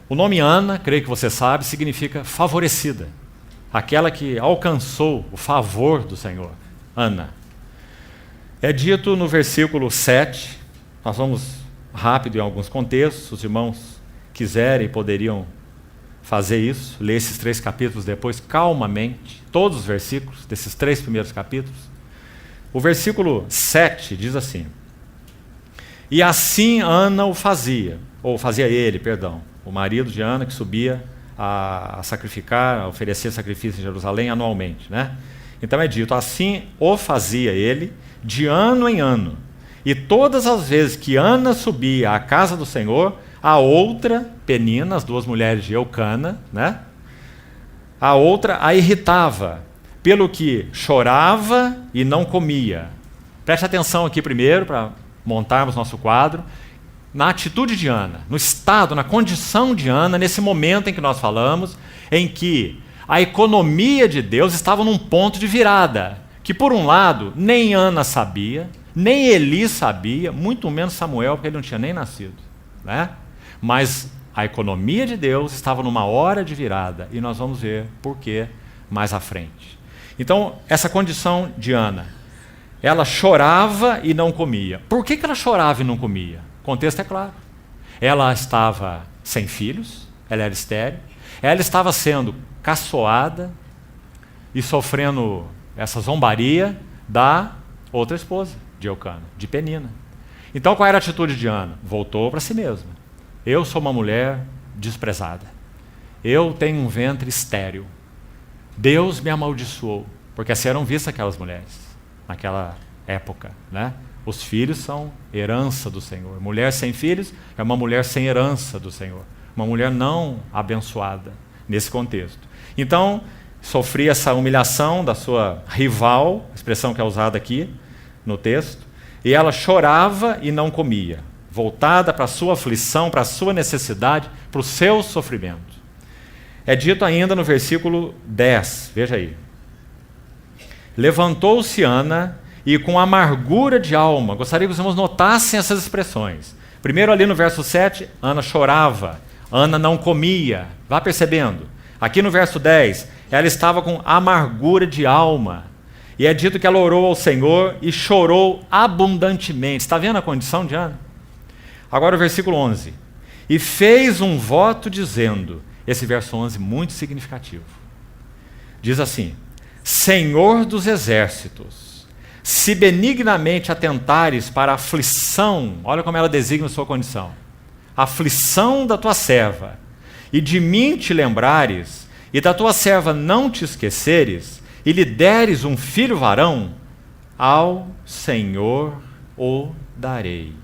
O nome Ana, creio que você sabe, significa favorecida. Aquela que alcançou o favor do Senhor. Ana. É dito no versículo 7, nós vamos rápido em alguns contextos, os irmãos quiserem poderiam fazer isso, ler esses 3 capítulos depois, calmamente, todos os versículos desses 3 primeiros capítulos. O versículo 7 diz assim: e assim Ana o fazia, ou fazia ele, perdão, o marido de Ana que subia a sacrificar, a oferecer sacrifício em Jerusalém anualmente, né? Então é dito, assim o fazia ele de ano em ano. E todas as vezes que Ana subia à casa do Senhor, a outra, Penina, as 2 mulheres de Eucana, né? A outra a irritava, pelo que chorava e não comia. Preste atenção aqui primeiro, para montarmos nosso quadro, na atitude de Ana, no estado, na condição de Ana, nesse momento em que nós falamos, em que a economia de Deus estava num ponto de virada, que por um lado, nem Ana sabia, nem Eli sabia, muito menos Samuel, porque ele não tinha nem nascido, né? Mas a economia de Deus estava numa hora de virada, e nós vamos ver por quê mais à frente. Então, essa condição de Ana, ela chorava e não comia. Por que ela chorava e não comia? O contexto é claro. Ela estava sem filhos, ela era estéril, ela estava sendo caçoada e sofrendo essa zombaria da outra esposa de Eucana, de Penina. Então qual era a atitude de Ana? Voltou para si mesma. Eu sou uma mulher desprezada. Eu tenho um ventre estéril. Deus me amaldiçoou, porque assim eram vistas aquelas mulheres naquela época, né? Os filhos são herança do Senhor. Mulher sem filhos é uma mulher sem herança do Senhor. Uma mulher não abençoada nesse contexto. Então, sofria essa humilhação da sua rival, a expressão que é usada aqui no texto, e ela chorava e não comia, voltada para a sua aflição, para a sua necessidade, para o seu sofrimento. É dito ainda no versículo 10, veja aí. Levantou-se Ana e com amargura de alma, gostaria que os irmãos notassem essas expressões. Primeiro ali no verso 7, Ana chorava, Ana não comia, vá percebendo. Aqui no verso 10, ela estava com amargura de alma. E é dito que ela orou ao Senhor e chorou abundantemente. Está vendo a condição de Ana? Agora o versículo 11. E fez um voto dizendo, esse verso 11 muito significativo. Diz assim, Senhor dos exércitos, se benignamente atentares para a aflição, olha como ela designa a sua condição, a aflição da tua serva, e de mim te lembrares, e da tua serva não te esqueceres, e lhe deres um filho varão, ao Senhor o darei,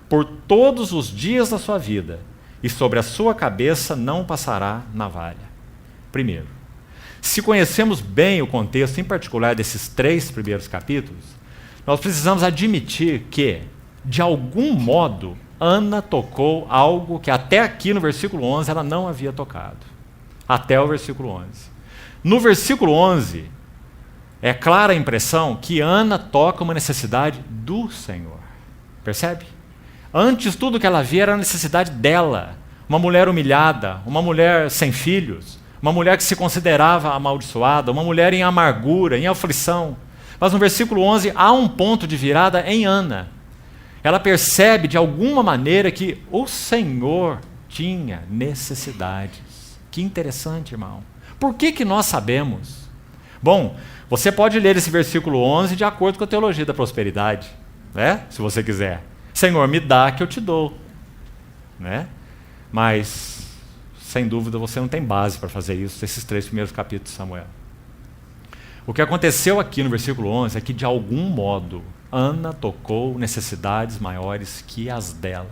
por todos os dias da sua vida, e sobre a sua cabeça não passará navalha. Primeiro, se conhecemos bem o contexto, em particular desses 3 primeiros capítulos, nós precisamos admitir que, de algum modo, Ana tocou algo que até aqui no versículo 11 ela não havia tocado. Até o versículo 11. No versículo 11, é clara a impressão que Ana toca uma necessidade do Senhor. Percebe? Antes tudo que ela via era a necessidade dela. Uma mulher humilhada, uma mulher sem filhos, uma mulher que se considerava amaldiçoada, uma mulher em amargura, em aflição. Mas no versículo 11 há um ponto de virada em Ana. Ela percebe de alguma maneira que o Senhor tinha necessidades. Que interessante, irmão. Por que nós sabemos? Bom, você pode ler esse versículo 11 de acordo com a teologia da prosperidade, né? Se você quiser. Senhor, me dá que eu te dou. Né? Mas, sem dúvida, você não tem base para fazer isso, esses 3 primeiros capítulos de Samuel. O que aconteceu aqui no versículo 11 é que, de algum modo, Ana tocou necessidades maiores que as dela.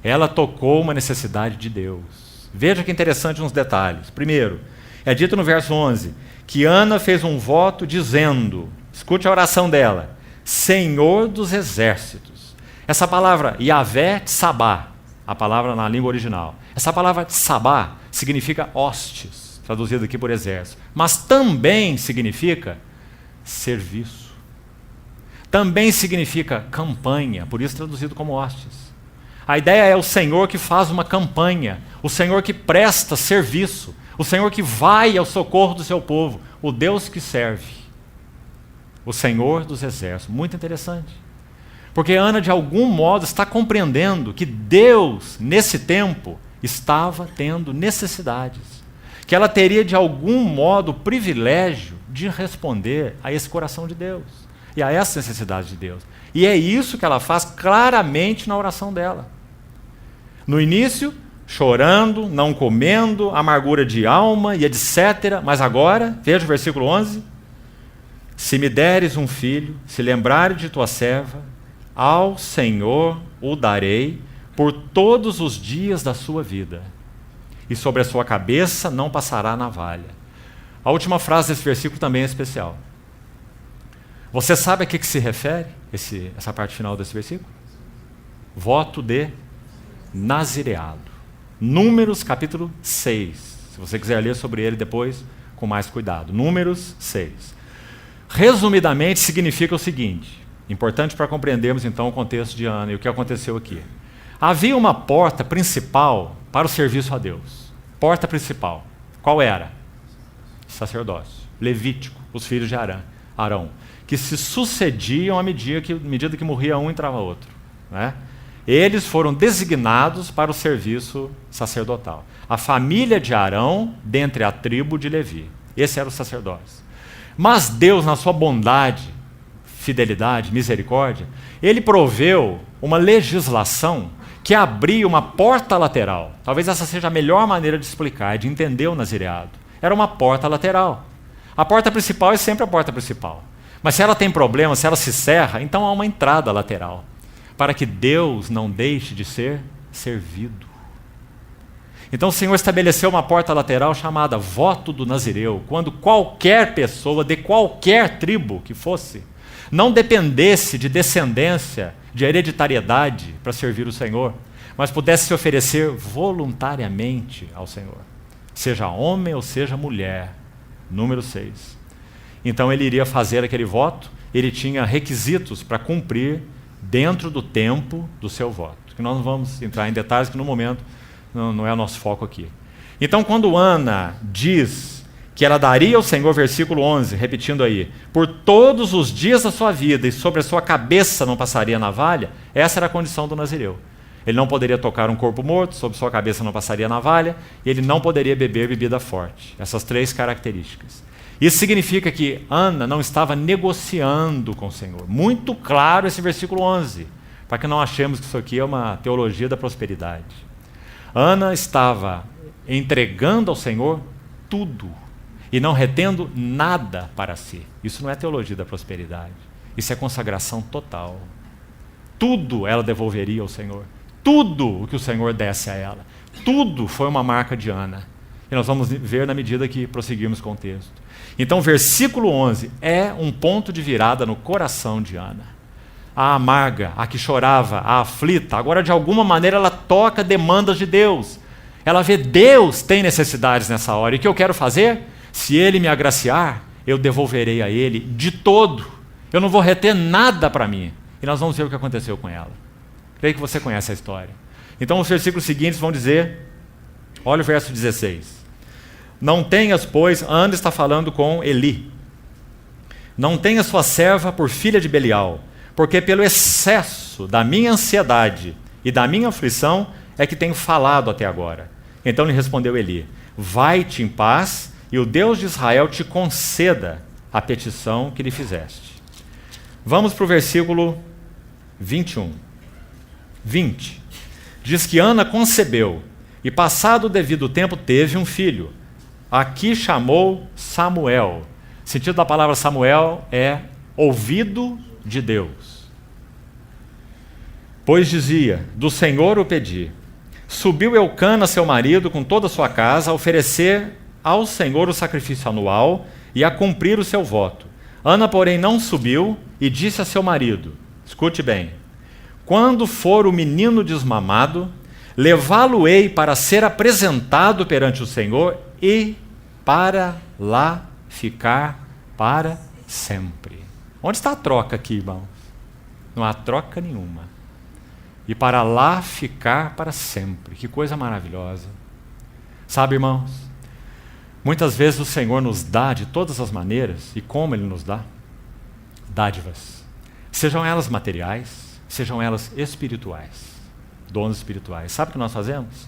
Ela tocou uma necessidade de Deus. Veja que interessante uns detalhes. Primeiro, é dito no verso 11, que Ana fez um voto dizendo, escute a oração dela, Senhor dos exércitos. Essa palavra, Yahvé Tsabá, a palavra na língua original. Essa palavra Tsabá significa hostes, traduzido aqui por exército, mas também significa serviço. Também significa campanha, por isso traduzido como hostes. A ideia é o Senhor que faz uma campanha, o Senhor que presta serviço, o Senhor que vai ao socorro do seu povo, o Deus que serve, o Senhor dos exércitos. Muito interessante. Porque Ana, de algum modo, está compreendendo que Deus, nesse tempo, estava tendo necessidades. Que ela teria, de algum modo, o privilégio de responder a esse coração de Deus. E a essa necessidade de Deus. E é isso que ela faz claramente na oração dela. No início, chorando, não comendo, amargura de alma e etc. Mas agora, veja o versículo 11. Se me deres um filho, se lembrares de tua serva, ao Senhor o darei por todos os dias da sua vida, e sobre a sua cabeça não passará navalha. A última frase desse versículo também é especial. Você sabe a que se refere essa parte final desse versículo? Voto de nazireado. Números capítulo 6. Se você quiser ler sobre ele depois, com mais cuidado. Números 6. Resumidamente, significa o seguinte, importante para compreendermos então o contexto de Ana e o que aconteceu aqui. Havia uma porta principal para o serviço a Deus. Porta principal. Qual era? Sacerdócio. Levítico, os filhos de Arão, que se sucediam à medida que morria um, entrava outro. Né? Eles foram designados para o serviço sacerdotal. A família de Arão, dentre a tribo de Levi. Esses eram os sacerdotes. Mas Deus, na sua bondade, fidelidade, misericórdia, Ele proveu uma legislação que abria uma porta lateral. Talvez essa seja a melhor maneira de explicar, de entender o nazireado. Era uma porta lateral. A porta principal é sempre a porta principal. Mas se ela tem problema, se ela se cerra, então há uma entrada lateral, para que Deus não deixe de ser servido. Então o Senhor estabeleceu uma porta lateral chamada voto do Nazireu, quando qualquer pessoa, de qualquer tribo que fosse, não dependesse de descendência, de hereditariedade para servir o Senhor, mas pudesse se oferecer voluntariamente ao Senhor, seja homem ou seja mulher. Número 6. Então ele iria fazer aquele voto, ele tinha requisitos para cumprir dentro do tempo do seu voto. Que nós não vamos entrar em detalhes, que no momento não é o nosso foco aqui. Então quando Ana diz que ela daria ao Senhor, versículo 11, repetindo aí, por todos os dias da sua vida e sobre a sua cabeça não passaria navalha, essa era a condição do nazireu. Ele não poderia tocar um corpo morto, sobre sua cabeça não passaria navalha, e ele não poderia beber bebida forte. Essas 3 características. Isso significa que Ana não estava negociando com o Senhor. Muito claro esse versículo 11, para que não achemos que isso aqui é uma teologia da prosperidade. Ana estava entregando ao Senhor tudo e não retendo nada para si. Isso não é teologia da prosperidade. Isso é consagração total. Tudo ela devolveria ao Senhor. Tudo o que o Senhor desse a ela. Tudo foi uma marca de Ana. E nós vamos ver na medida que prosseguirmos com o texto. Então, versículo 11 é um ponto de virada no coração de Ana. A amarga, a que chorava, a aflita, agora de alguma maneira ela toca demandas de Deus. Ela vê Deus tem necessidades nessa hora. E o que eu quero fazer? Se Ele me agraciar, eu devolverei a Ele de todo. Eu não vou reter nada para mim. E nós vamos ver o que aconteceu com ela. Creio que você conhece a história. Então os versículos seguintes vão dizer, olha o verso 16. Não tenhas, pois, Ana está falando com Eli. Não tenhas sua serva por filha de Belial, porque pelo excesso da minha ansiedade e da minha aflição é que tenho falado até agora. Então lhe respondeu Eli, vai-te em paz e o Deus de Israel te conceda a petição que lhe fizeste. Vamos para o versículo 21. 20. Diz que Ana concebeu e passado o devido tempo teve um filho. Aqui chamou Samuel. O sentido da palavra Samuel é ouvido de Deus. Pois dizia, do Senhor o pedi. Subiu Eucana, seu marido, com toda a sua casa, a oferecer ao Senhor o sacrifício anual e a cumprir o seu voto. Ana, porém, não subiu e disse a seu marido, escute bem, quando for o menino desmamado, levá-lo-ei para ser apresentado perante o Senhor e para lá ficar para sempre. Onde está a troca aqui, irmãos? Não há troca nenhuma. E para lá ficar para sempre. Que coisa maravilhosa. Sabe, irmãos, muitas vezes o Senhor nos dá de todas as maneiras, e como Ele nos dá? Dádivas. Sejam elas materiais, sejam elas espirituais, dons espirituais. Sabe o que nós fazemos?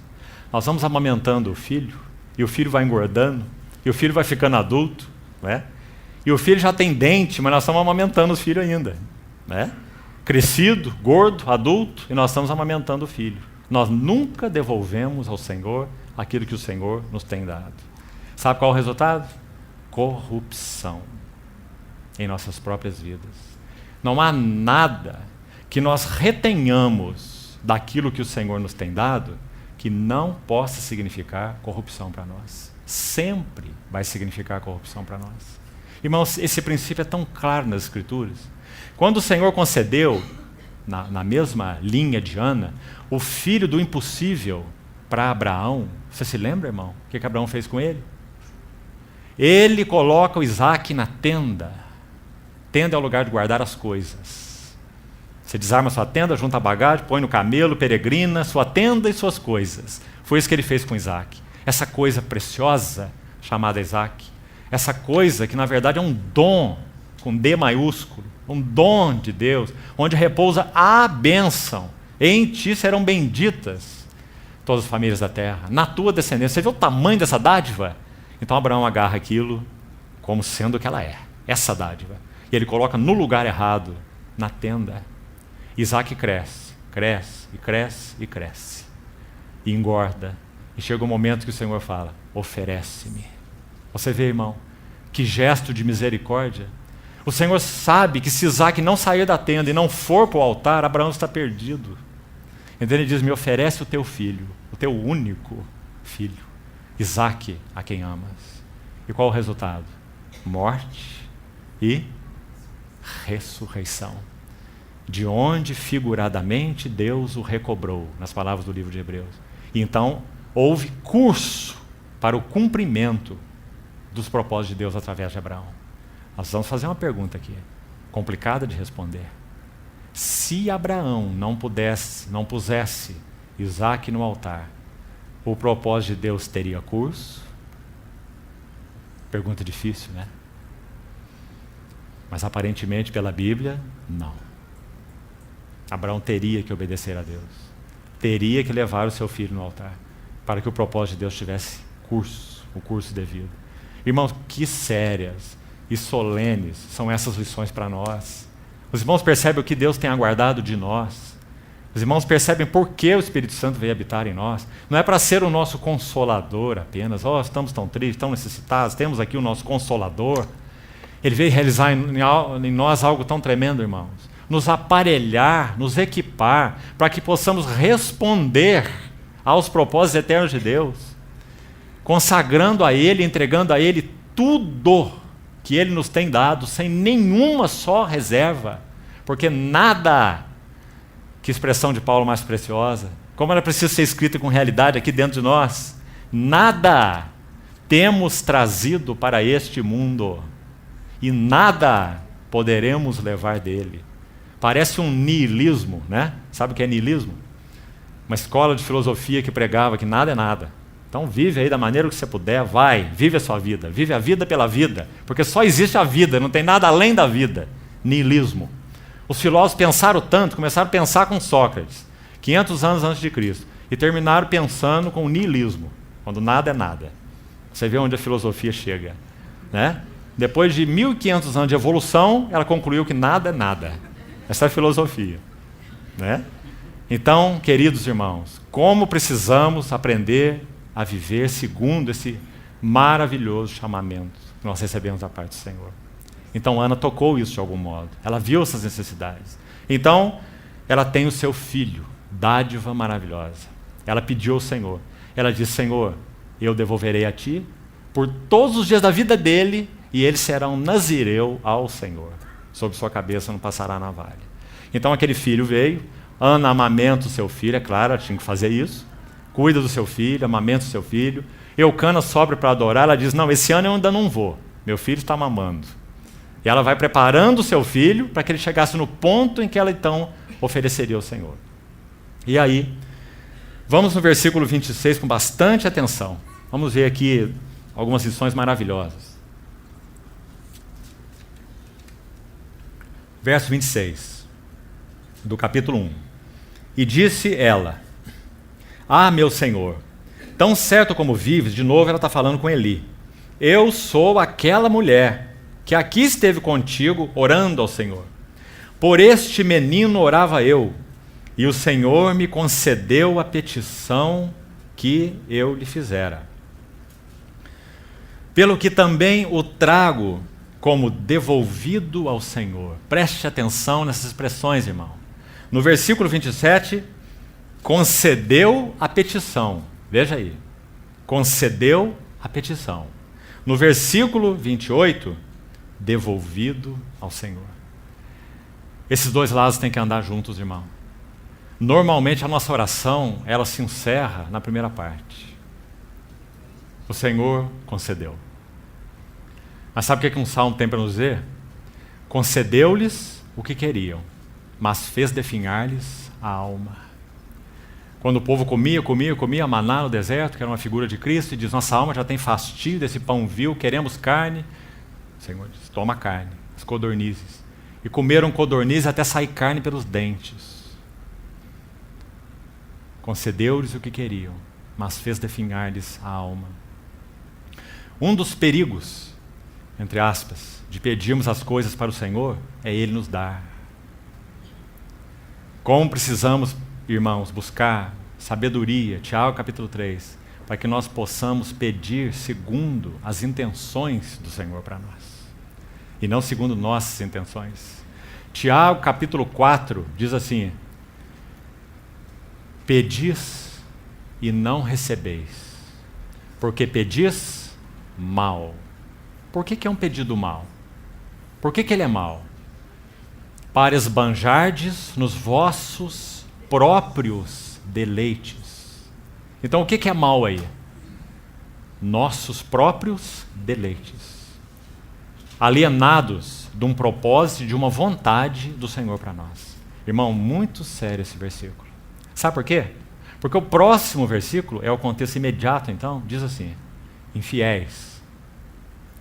Nós vamos amamentando o filho, e o filho vai engordando, e o filho vai ficando adulto, né? E o filho já tem dente, mas nós estamos amamentando o filho ainda, né? Crescido, gordo, adulto, e nós estamos amamentando o filho. Nós nunca devolvemos ao Senhor aquilo que o Senhor nos tem dado. Sabe qual é o resultado? Corrupção em nossas próprias vidas. Não há nada que nós retenhamos daquilo que o Senhor nos tem dado que não possa significar corrupção para nós. Sempre vai significar corrupção para nós. Irmãos, esse princípio é tão claro nas Escrituras. Quando o Senhor concedeu, na mesma linha de Ana, o filho do impossível para Abraão, você se lembra, irmão, o que Abraão fez com ele? Ele coloca o Isaac na tenda. Tenda é o lugar de guardar as coisas. Você desarma sua tenda, junta a bagagem, põe no camelo, peregrina, sua tenda e suas coisas. Foi isso que ele fez com Isaac. Essa coisa preciosa chamada Isaac. Essa coisa que na verdade é um dom, com D maiúsculo, um dom de Deus, onde repousa a bênção Em ti serão benditas todas as famílias da terra, na tua descendência. Você vê o tamanho dessa dádiva? Então Abraão agarra aquilo como sendo o que ela é, essa dádiva. E ele coloca no lugar errado, na tenda. Isaac cresce, cresce, e cresce, e cresce. E engorda. E chega o momento que o Senhor fala, oferece-me. Você vê, irmão, que gesto de misericórdia. O Senhor sabe que se Isaac não sair da tenda e não for para o altar, Abraão está perdido. Então ele diz, me oferece o teu filho, o teu único filho, Isaac, a quem amas. E qual o resultado? Morte e ressurreição. De onde figuradamente Deus o recobrou, nas palavras do livro de Hebreus. E então houve curso para o cumprimento dos propósitos de Deus através de Abraão. Nós vamos fazer uma pergunta aqui, complicada de responder. Se Abraão não pusesse Isaac no altar, o propósito de Deus teria curso? Pergunta difícil, né? Mas aparentemente pela Bíblia, não. Abraão teria que obedecer a Deus. Teria que levar o seu filho no altar, para que o propósito de Deus tivesse curso, o curso devido. Irmãos, que sérias e solenes são essas lições para nós. Os irmãos percebem o que Deus tem aguardado de nós. Os irmãos percebem por que o Espírito Santo veio habitar em nós. Não é para ser o nosso consolador apenas. Estamos tão tristes, tão necessitados, temos aqui o nosso consolador. Ele veio realizar em nós algo tão tremendo, irmãos. Nos aparelhar, nos equipar, para que possamos responder aos propósitos eternos de Deus, consagrando a Ele, entregando a Ele tudo que Ele nos tem dado, sem nenhuma só reserva, porque nada, que expressão de Paulo mais preciosa, como ela precisa ser escrita com realidade aqui dentro de nós, nada temos trazido para este mundo, e nada poderemos levar dele. Parece um niilismo, né? Sabe o que é niilismo? Uma escola de filosofia que pregava que nada é nada. Então vive aí da maneira que você puder, vai, vive a sua vida, vive a vida pela vida, porque só existe a vida, não tem nada além da vida. Niilismo. Os filósofos pensaram tanto, começaram a pensar com Sócrates, 500 anos antes de Cristo, e terminaram pensando com o niilismo, quando nada é nada. Você vê onde a filosofia chega, né? Depois de 1500 anos de evolução, ela concluiu que nada é nada. Essa é a filosofia, né? Então, queridos irmãos, como precisamos aprender a viver segundo esse maravilhoso chamamento que nós recebemos da parte do Senhor. Então, Ana tocou isso de algum modo. Ela viu essas necessidades. Então, ela tem o seu filho, dádiva maravilhosa. Ela pediu ao Senhor. Ela disse, Senhor, eu devolverei a Ti por todos os dias da vida dele, e ele será um nazireu ao Senhor. Sobre sua cabeça não passará navalha. Então, aquele filho veio. Ana amamenta o seu filho, é claro, ela tinha que fazer isso. Cuida do seu filho, amamenta o seu filho. Eucana sobe para adorar, ela diz, não, esse ano eu ainda não vou, meu filho está mamando. E ela vai preparando o seu filho para que ele chegasse no ponto em que ela então ofereceria ao Senhor. E aí, vamos no versículo 26 com bastante atenção. Vamos ver aqui algumas lições maravilhosas. Verso 26, do capítulo 1. E disse ela, ah, meu Senhor, tão certo como vives, de novo ela está falando com Eli, eu sou aquela mulher que aqui esteve contigo orando ao Senhor. Por este menino orava eu, e o Senhor me concedeu a petição que eu lhe fizera. Pelo que também o trago como devolvido ao Senhor. Preste atenção nessas expressões, irmão. No versículo 27, concedeu a petição. Veja aí. Concedeu a petição. No versículo 28, devolvido ao Senhor. Esses dois lados têm que andar juntos, irmão. Normalmente a nossa oração, ela se encerra na primeira parte. O Senhor concedeu. Mas sabe o que um salmo tem para nos dizer? Concedeu-lhes o que queriam, mas fez definhar-lhes a alma. Quando o povo comia maná no deserto, que era uma figura de Cristo, e diz, nossa alma já tem fastio desse pão vil, queremos carne. O Senhor diz, toma carne, as codornizes. E comeram codornizes até sair carne pelos dentes. concedeu-lhes o que queriam, mas fez definhar-lhes a alma. Um dos perigos, entre aspas, de pedirmos as coisas para o Senhor é Ele nos dar. Como precisamos, irmãos, buscar sabedoria, Tiago capítulo 3, para que nós possamos pedir segundo as intenções do Senhor para nós, e não segundo nossas intenções. Tiago capítulo 4 diz assim: pedis e não recebeis, porque pedis mal. Por que é um pedido mal? Por que ele é mal? Para esbanjardes nos vossos próprios deleites. Então o que é mal aí? Nossos próprios deleites. Alienados de um propósito, de uma vontade do Senhor para nós. Irmão, muito sério esse versículo. Sabe por quê? Porque o próximo versículo é o contexto imediato, então, diz assim: infiéis.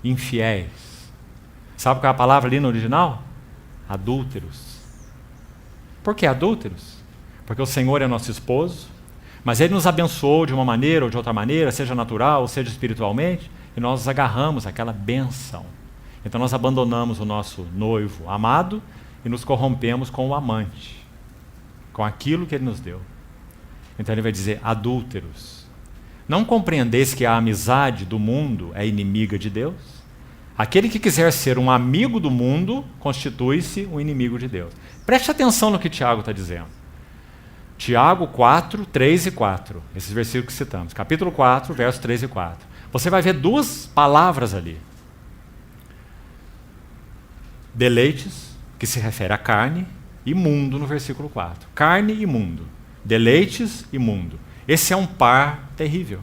Infiéis. Sabe qual é a palavra ali no original? Adúlteros. Por que adúlteros? Porque o Senhor é nosso esposo, mas Ele nos abençoou de uma maneira ou de outra maneira, seja natural ou seja espiritualmente, e nós nos agarramos àquela bênção. Então nós abandonamos o nosso noivo amado e nos corrompemos com o amante, com aquilo que Ele nos deu. Então Ele vai dizer: adúlteros. Não compreendeis que a amizade do mundo é inimiga de Deus? Aquele que quiser ser um amigo do mundo, constitui-se um inimigo de Deus. Preste atenção no que Tiago está dizendo. Tiago 4, 3 e 4. Esses versículos que citamos. Capítulo 4, versos 3 e 4. Você vai ver duas palavras ali. Deleites, que se refere à carne, e mundo no versículo 4. Carne e mundo. Deleites e mundo. Esse é um par terrível.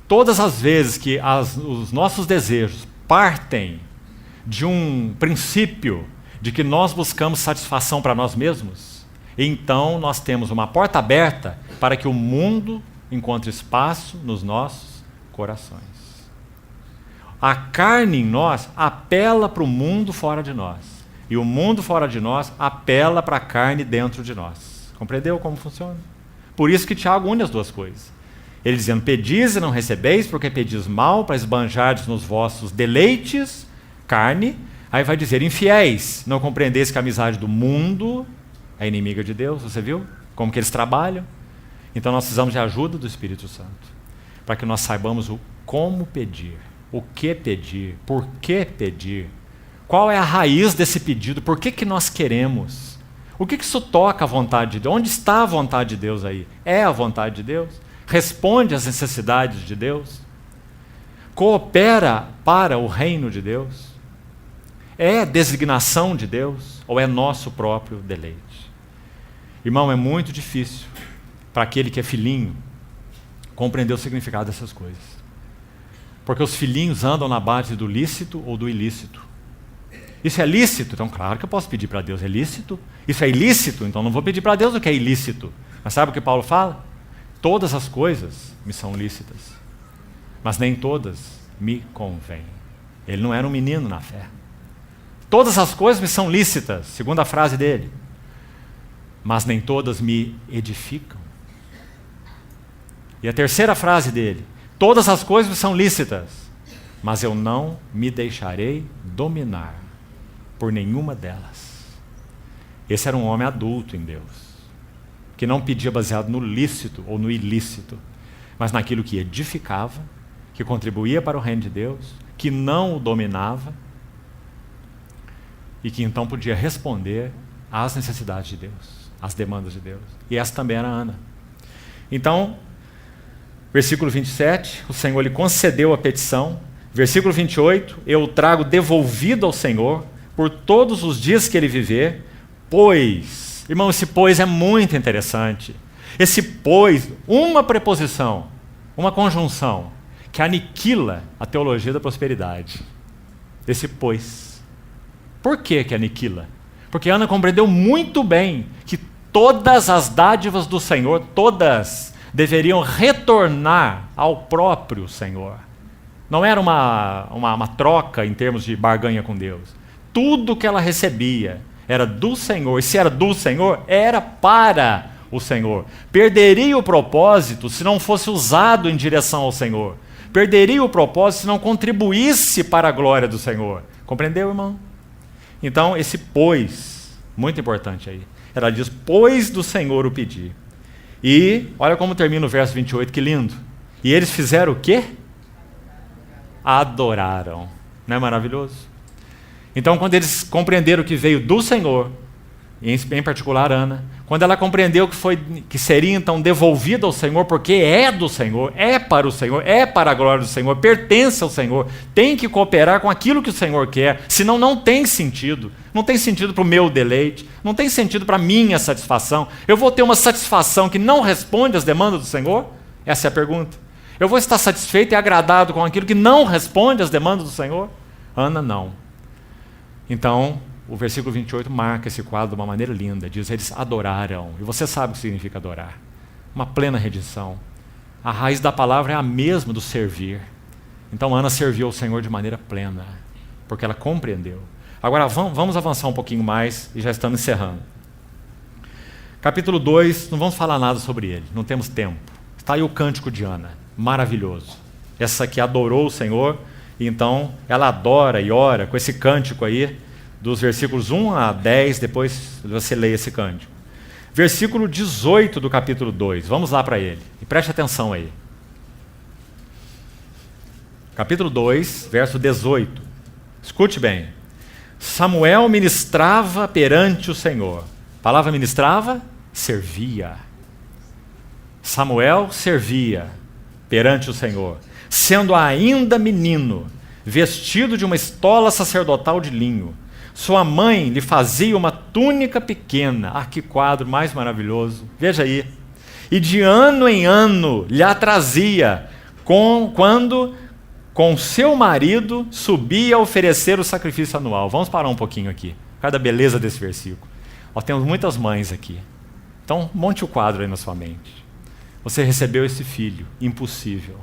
Todas as vezes que os nossos desejos partem de um princípio de que nós buscamos satisfação para nós mesmos, então nós temos uma porta aberta para que o mundo encontre espaço nos nossos corações. A carne em nós apela para o mundo fora de nós, e o mundo fora de nós apela para a carne dentro de nós. Compreendeu como funciona? Por isso que Tiago une as duas coisas. Ele dizendo: pedis e não recebeis, porque pedis mal, para esbanjardes nos vossos deleites, carne. Aí vai dizer: infiéis, não compreendeis que a amizade do mundo é inimiga de Deus. Você viu como que eles trabalham? Então nós precisamos de ajuda do Espírito Santo, para que nós saibamos o como pedir, o que pedir, por que pedir, qual é a raiz desse pedido, por que nós queremos, o que isso toca a vontade de Deus, onde está a vontade de Deus aí? É a vontade de Deus? Responde às necessidades de Deus? Coopera para o reino de Deus? É designação de Deus ou é nosso próprio deleite? Irmão, é muito difícil para aquele que é filhinho compreender o significado dessas coisas. Porque os filhinhos andam na base do lícito ou do ilícito. Isso é lícito? Então claro que eu posso pedir para Deus, é lícito. Isso é ilícito? Então não vou pedir para Deus o que é ilícito. Mas sabe o que Paulo fala? Todas as coisas me são lícitas, mas nem todas me convêm. Ele não era um menino na fé. Todas as coisas me são lícitas, segundo a frase dele, mas nem todas me edificam. E a terceira frase dele: todas as coisas me são lícitas, mas eu não me deixarei dominar por nenhuma delas. Esse era um homem adulto em Deus, que não pedia baseado no lícito ou no ilícito, mas naquilo que edificava, que contribuía para o reino de Deus, que não o dominava e que então podia responder às necessidades de Deus, às demandas de Deus. E essa também era Ana. Então, versículo 27, o Senhor lhe concedeu a petição. Versículo 28, eu o trago devolvido ao Senhor por todos os dias que ele viver, pois... Irmão, esse pois é muito interessante. Esse pois, uma preposição, uma conjunção, que aniquila a teologia da prosperidade. Esse pois. Por que aniquila? Porque Ana compreendeu muito bem que todas as dádivas do Senhor, todas, deveriam retornar ao próprio Senhor. Não era uma troca em termos de barganha com Deus. Tudo que ela recebia era do Senhor, e se era do Senhor, era para o Senhor. Perderia o propósito se não fosse usado em direção ao Senhor. Perderia o propósito se não contribuísse para a glória do Senhor. Compreendeu, irmão? Então, esse pois, muito importante aí. Ela diz, pois do Senhor o pedi. E, olha como termina o verso 28, que lindo. E eles fizeram o quê? Adoraram. Não é maravilhoso? Então, quando eles compreenderam que veio do Senhor, em particular Ana, quando ela compreendeu que seria então devolvida ao Senhor, porque é do Senhor, é para o Senhor, é para a glória do Senhor, pertence ao Senhor, tem que cooperar com aquilo que o Senhor quer, senão não tem sentido. Não tem sentido para o meu deleite, não tem sentido para a minha satisfação. Eu vou ter uma satisfação que não responde às demandas do Senhor? Essa é a pergunta. Eu vou estar satisfeito e agradado com aquilo que não responde às demandas do Senhor? Ana, não. Então, o versículo 28 marca esse quadro de uma maneira linda. Diz, eles adoraram. E você sabe o que significa adorar. Uma plena rendição. A raiz da palavra é a mesma do servir. Então, Ana serviu ao Senhor de maneira plena, porque ela compreendeu. Agora, vamos avançar um pouquinho mais e já estamos encerrando. Capítulo 2, não vamos falar nada sobre ele, não temos tempo. Está aí o cântico de Ana, maravilhoso. Essa que adorou o Senhor, e então ela adora e ora com esse cântico aí, dos versículos 1 a 10, depois você lê esse cântico. Versículo 18 do capítulo 2, vamos lá para ele, e preste atenção aí. Capítulo 2, verso 18. Escute bem. Samuel ministrava perante o Senhor. A palavra ministrava, servia. Samuel servia perante o Senhor, sendo ainda menino, vestido de uma estola sacerdotal de linho. Sua mãe lhe fazia uma túnica pequena. Ah, que quadro mais maravilhoso. Veja aí. E de ano em ano lhe a trazia, quando com seu marido subia a oferecer o sacrifício anual. Vamos parar um pouquinho aqui. Cada beleza desse versículo. Temos muitas mães aqui. Então, monte o quadro aí na sua mente. Você recebeu esse filho, impossível.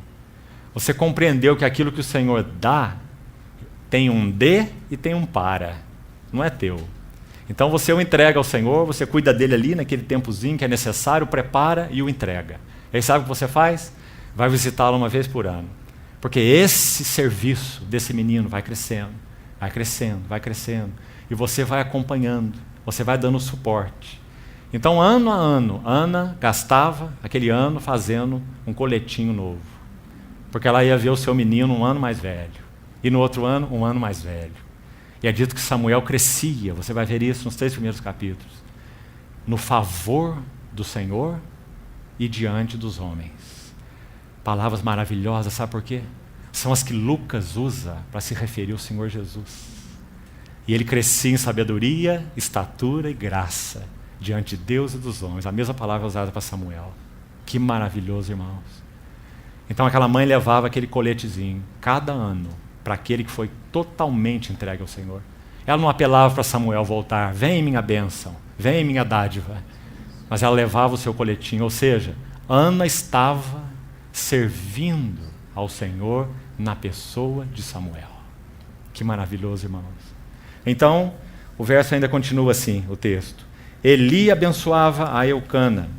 Você compreendeu que aquilo que o Senhor dá tem um de e tem um para. Não é teu. Então você o entrega ao Senhor, você cuida dele ali naquele tempozinho que é necessário, prepara e o entrega. E aí sabe o que você faz? Vai visitá-lo uma vez por ano. Porque esse serviço desse menino vai crescendo, vai crescendo, vai crescendo. E você vai acompanhando, você vai dando suporte. Então, ano a ano, Ana gastava aquele ano fazendo um coletinho novo. Porque ela ia ver o seu menino um ano mais velho. E no outro ano, um ano mais velho. E é dito que Samuel crescia, você vai ver isso nos 3 primeiros capítulos, no favor do Senhor e diante dos homens. Palavras maravilhosas, sabe por quê? São as que Lucas usa para se referir ao Senhor Jesus. E ele crescia em sabedoria, estatura e graça diante de Deus e dos homens. A mesma palavra usada para Samuel. Que maravilhoso, irmãos. Então aquela mãe levava aquele coletezinho, cada ano, para aquele que foi totalmente entregue ao Senhor. Ela não apelava para Samuel voltar, vem minha bênção, vem minha dádiva. Mas ela levava o seu coletinho, ou seja, Ana estava servindo ao Senhor na pessoa de Samuel. Que maravilhoso, irmãos. Então, o verso ainda continua assim, o texto. Eli abençoava a Eucana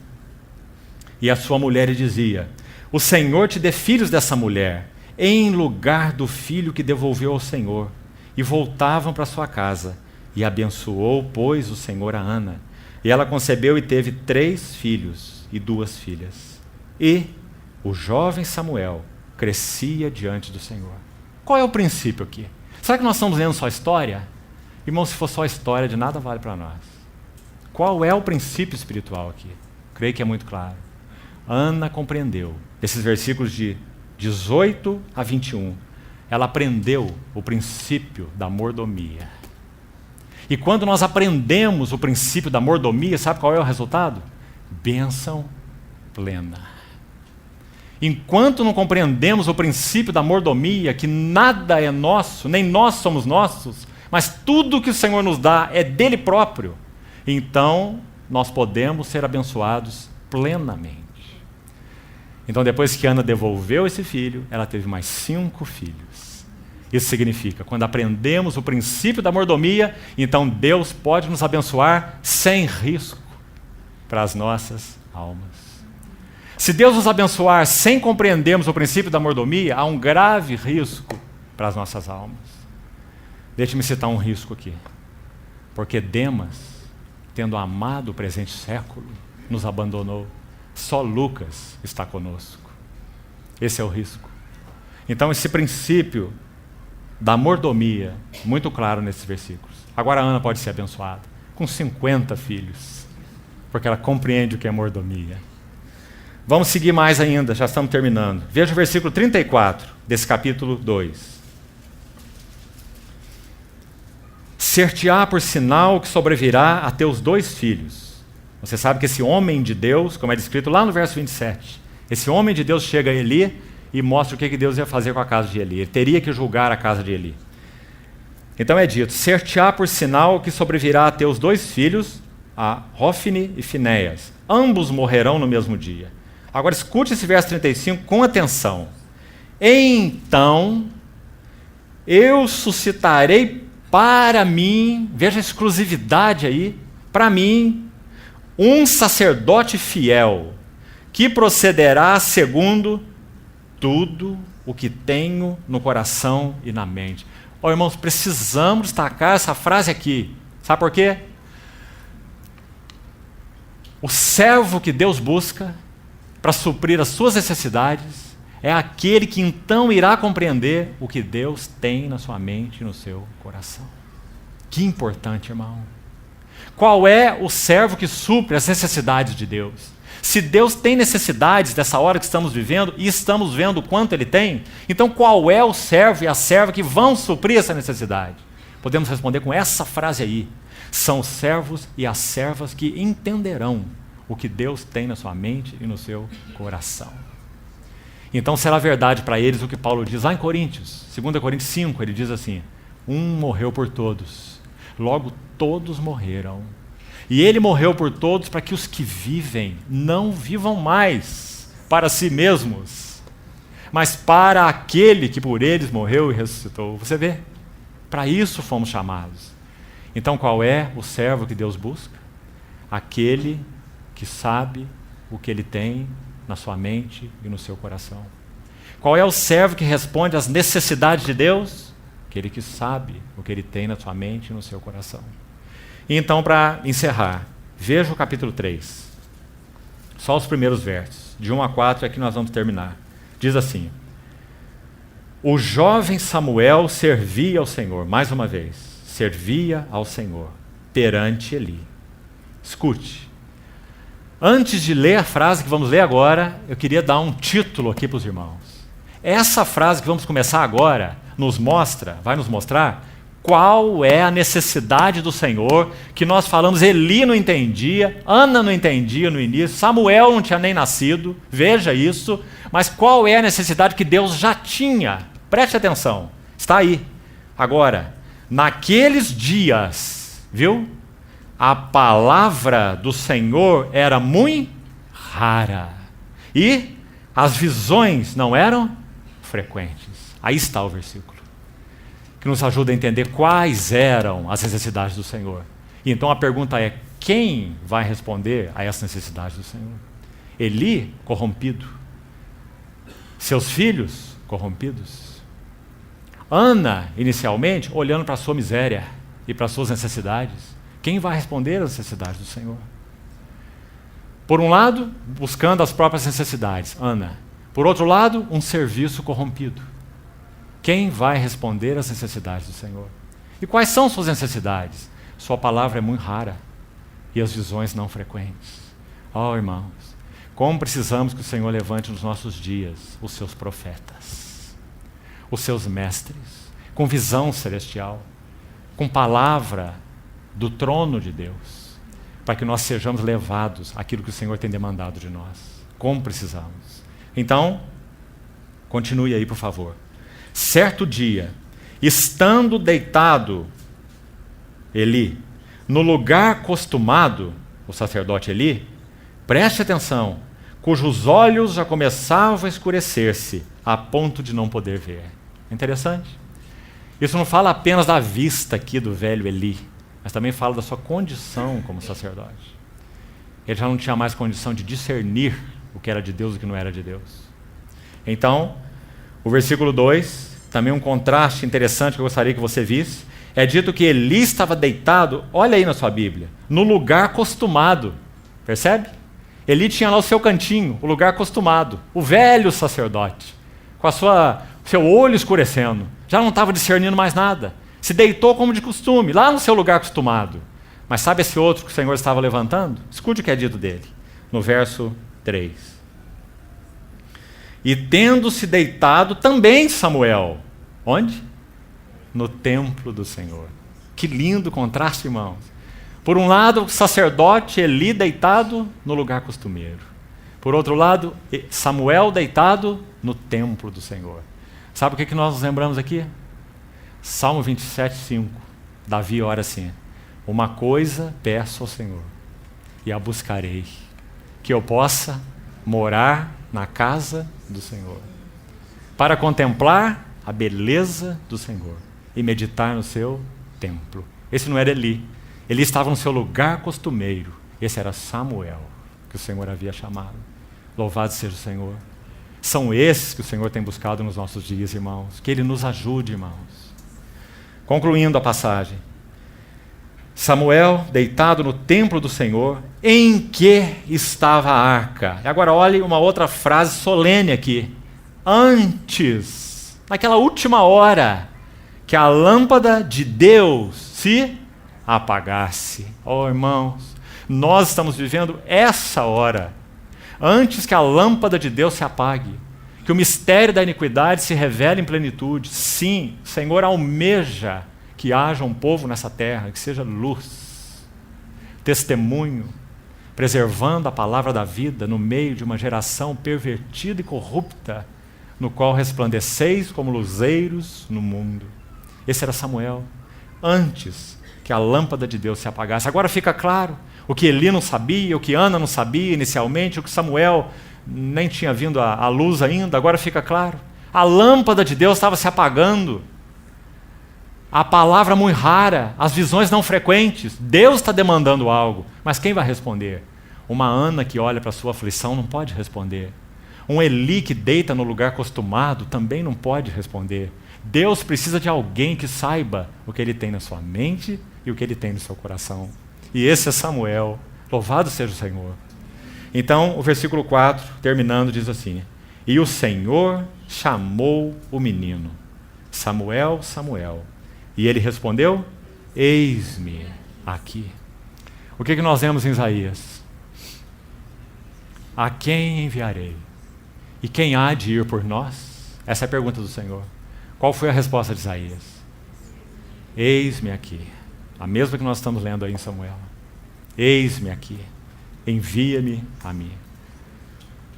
e a sua mulher e dizia, o Senhor te dê filhos dessa mulher, em lugar do filho que devolveu ao Senhor. E voltavam para sua casa. E abençoou, pois, o Senhor a Ana. E ela concebeu e teve 3 filhos e 2 filhas. E o jovem Samuel crescia diante do Senhor. Qual é o princípio aqui? Será que nós estamos lendo só história? Irmão, se for só história, de nada vale para nós. Qual é o princípio espiritual aqui? Creio que é muito claro. Ana compreendeu. Esses versículos de 18 a 21. Ela aprendeu o princípio da mordomia. E quando nós aprendemos o princípio da mordomia, sabe qual é o resultado? Bênção plena. Enquanto não compreendemos o princípio da mordomia, que nada é nosso, nem nós somos nossos, mas tudo que o Senhor nos dá é dele próprio, então nós podemos ser abençoados plenamente. Então, depois que Ana devolveu esse filho, ela teve mais 5 filhos. Isso significa, quando aprendemos o princípio da mordomia, então Deus pode nos abençoar sem risco para as nossas almas. Se Deus nos abençoar sem compreendermos o princípio da mordomia, há um grave risco para as nossas almas. Deixe-me citar um risco aqui. Porque Demas, tendo amado o presente século, nos abandonou. Só Lucas está conosco. Esse é o risco. Então, esse princípio da mordomia, muito claro nesses versículos. Agora a Ana pode ser abençoada, com 50 filhos, porque ela compreende o que é mordomia. Vamos seguir mais ainda, já estamos terminando. Veja o versículo 34 desse capítulo 2. Ser-te-á por sinal que sobrevirá a teus 2 filhos. Você sabe que esse homem de Deus, como é descrito lá no verso 27, esse homem de Deus chega a Eli e mostra o que Deus ia fazer com a casa de Eli. Ele teria que julgar a casa de Eli. Então é dito, ser-te-á por sinal que sobrevirá a teus 2 filhos, a Hófni e Finéias. Ambos morrerão no mesmo dia. Agora escute esse verso 35 com atenção. Então eu suscitarei para mim, veja a exclusividade aí, para mim, um sacerdote fiel, que procederá segundo tudo o que tenho no coração e na mente. Oh, irmãos, precisamos destacar essa frase aqui. Sabe por quê? O servo que Deus busca para suprir as suas necessidades é aquele que então irá compreender o que Deus tem na sua mente e no seu coração. Que importante, irmão. Qual é o servo que supre as necessidades de Deus? Se Deus tem necessidades dessa hora que estamos vivendo e estamos vendo o quanto Ele tem, então qual é o servo e a serva que vão suprir essa necessidade? Podemos responder com essa frase aí. São os servos e as servas que entenderão o que Deus tem na sua mente e no seu coração. Então será verdade para eles o que Paulo diz lá em Coríntios, 2 Coríntios 5, ele diz assim, um morreu por todos, logo todos morreram. E ele morreu por todos para que os que vivem não vivam mais para si mesmos, mas para aquele que por eles morreu e ressuscitou. Você vê? Para isso fomos chamados. Então qual é o servo que Deus busca? Aquele que sabe o que ele tem na sua mente e no seu coração. Qual é o servo que responde às necessidades de Deus? Aquele que sabe o que ele tem na sua mente e no seu coração. E então, para encerrar, veja o capítulo 3. Só os primeiros versos. De 1 a 4 é que nós vamos terminar. Diz assim, o jovem Samuel servia ao Senhor, mais uma vez, servia ao Senhor perante Eli. Escute. Antes de ler a frase que vamos ler agora, eu queria dar um título aqui para os irmãos. Essa frase que vamos começar agora vai nos mostrar qual é a necessidade do Senhor, que nós falamos, Eli não entendia, Ana não entendia no início, Samuel não tinha nem nascido, veja isso, mas qual é a necessidade que Deus já tinha? Preste atenção, está aí. Agora, naqueles dias, viu? A palavra do Senhor era muito rara e as visões não eram frequentes. Aí está o versículo, que nos ajuda a entender quais eram as necessidades do Senhor. E então a pergunta é, quem vai responder a essas necessidades do Senhor? Eli, corrompido. Seus filhos, corrompidos. Ana, inicialmente, olhando para a sua miséria e para as suas necessidades. Quem vai responder às necessidades do Senhor? Por um lado, buscando as próprias necessidades, Ana. Por outro lado, um serviço corrompido. Quem vai responder às necessidades do Senhor? E quais são suas necessidades? Sua palavra é muito rara e as visões não frequentes. Oh, irmãos, como precisamos que o Senhor levante nos nossos dias os seus profetas, os seus mestres, com visão celestial, com palavra do trono de Deus, para que nós sejamos levados àquilo que o Senhor tem demandado de nós. Como precisamos. Então, continue aí, por favor. Certo dia, estando deitado Eli no lugar costumado, o sacerdote Eli, preste atenção, cujos olhos já começavam a escurecer-se, a ponto de não poder ver. Interessante? Isso não fala apenas da vista aqui do velho Eli, mas também fala da sua condição como sacerdote. ele já não tinha mais condição de discernir o que era de Deus e o que não era de Deus. Então, o versículo 2, também um contraste interessante que eu gostaria que você visse, é dito que Eli estava deitado, olha aí na sua Bíblia, no lugar acostumado, percebe? Eli tinha lá o seu cantinho, o lugar acostumado, o velho sacerdote, com seu olho escurecendo, já não estava discernindo mais nada, se deitou como de costume, lá no seu lugar acostumado. Mas sabe esse outro que o Senhor estava levantando? Escute o que é dito dele, no verso 3. E tendo-se deitado também Samuel. Onde? No templo do Senhor. Que lindo contraste, irmãos. Por um lado, o sacerdote Eli deitado no lugar costumeiro. Por outro lado, Samuel deitado no templo do Senhor. Sabe o que nós nos lembramos aqui? Salmo 27, 5. Davi ora assim: uma coisa peço ao Senhor, e a buscarei, que eu possa morar na casa do Senhor, para contemplar a beleza do Senhor e meditar no seu templo. Esse não era Eli. Eli estava no seu lugar costumeiro. Esse era Samuel, que o Senhor havia chamado. Louvado seja o Senhor. São esses que o Senhor tem buscado nos nossos dias, irmãos. Que Ele nos ajude, irmãos. Concluindo a passagem. Samuel, deitado no templo do Senhor, em que estava a arca. E agora olhe uma outra frase solene aqui. Antes, naquela última hora, que a lâmpada de Deus se apagasse. Oh, irmãos, nós estamos vivendo essa hora. Antes que a lâmpada de Deus se apague, que o mistério da iniquidade se revele em plenitude. Sim, o Senhor almeja que haja um povo nessa terra, que seja luz, testemunho, preservando a palavra da vida no meio de uma geração pervertida e corrupta, no qual resplandeceis como luzeiros no mundo. Esse era Samuel, antes que a lâmpada de Deus se apagasse. Agora fica claro o que Eli não sabia, o que Ana não sabia inicialmente, o que Samuel nem tinha vindo à luz ainda, agora fica claro. A lâmpada de Deus estava se apagando. A palavra muito rara, as visões não frequentes. Deus está demandando algo, mas quem vai responder? Uma Ana que olha para a sua aflição não pode responder. Um Eli que deita no lugar acostumado também não pode responder. Deus precisa de alguém que saiba o que Ele tem na sua mente e o que Ele tem no seu coração. E esse é Samuel. Louvado seja o Senhor. Então, o versículo 4, terminando, diz assim: e o Senhor chamou o menino, Samuel, Samuel. E ele respondeu: eis-me aqui. O que nós vemos em Isaías? A quem enviarei? E quem há de ir por nós? Essa é a pergunta do Senhor. Qual foi a resposta de Isaías? Eis-me aqui. A mesma que nós estamos lendo aí em Samuel. Eis-me aqui. Envia-me a mim.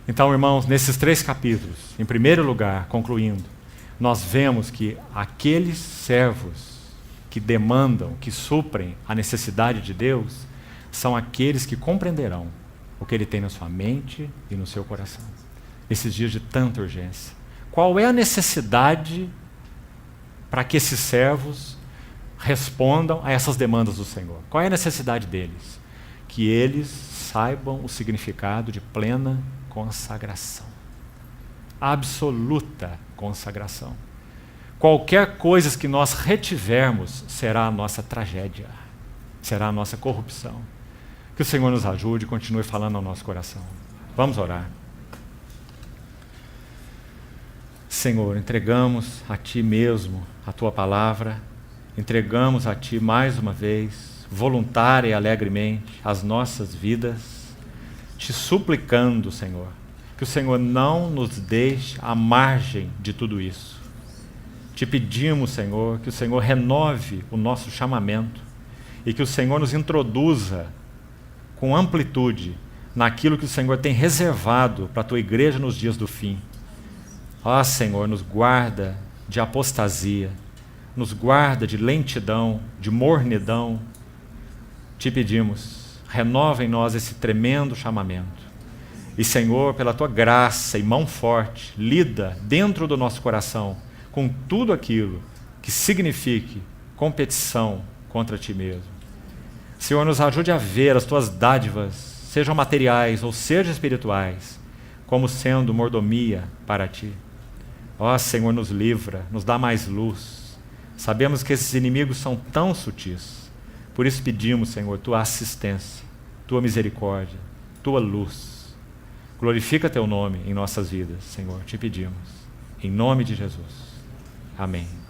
Então, irmãos, nesses 3 capítulos, em primeiro lugar, concluindo, nós vemos que aqueles servos que demandam, que suprem a necessidade de Deus, são aqueles que compreenderão o que Ele tem na sua mente e no seu coração. Nesses dias de tanta urgência. Qual é a necessidade para que esses servos respondam a essas demandas do Senhor? Qual é a necessidade deles? Que eles saibam o significado de plena consagração. Absoluta consagração. Qualquer coisa que nós retivermos será a nossa tragédia, será a nossa corrupção. Que o Senhor nos ajude e continue falando ao nosso coração. Vamos orar. Senhor, entregamos a Ti mesmo a Tua palavra, entregamos a Ti mais uma vez, voluntária e alegremente, as nossas vidas, Te suplicando, Senhor, que o Senhor não nos deixe à margem de tudo isso. Te pedimos, Senhor, que o Senhor renove o nosso chamamento e que o Senhor nos introduza com amplitude naquilo que o Senhor tem reservado para a Tua igreja nos dias do fim. Ó Senhor, nos guarda de apostasia, nos guarda de lentidão, de mornidão. Te pedimos, renova em nós esse tremendo chamamento. E Senhor, pela Tua graça e mão forte, lida dentro do nosso coração com tudo aquilo que signifique competição contra Ti mesmo. Senhor, nos ajude a ver as Tuas dádivas sejam materiais ou sejam espirituais, como sendo mordomia para ti. Ó Senhor, nos livra, nos dá mais luz. Sabemos que esses inimigos são tão sutis. Por isso pedimos, Senhor, tua assistência, tua misericórdia, tua luz. Glorifica teu nome em nossas vidas, Senhor, te pedimos. Em nome de Jesus. Amém.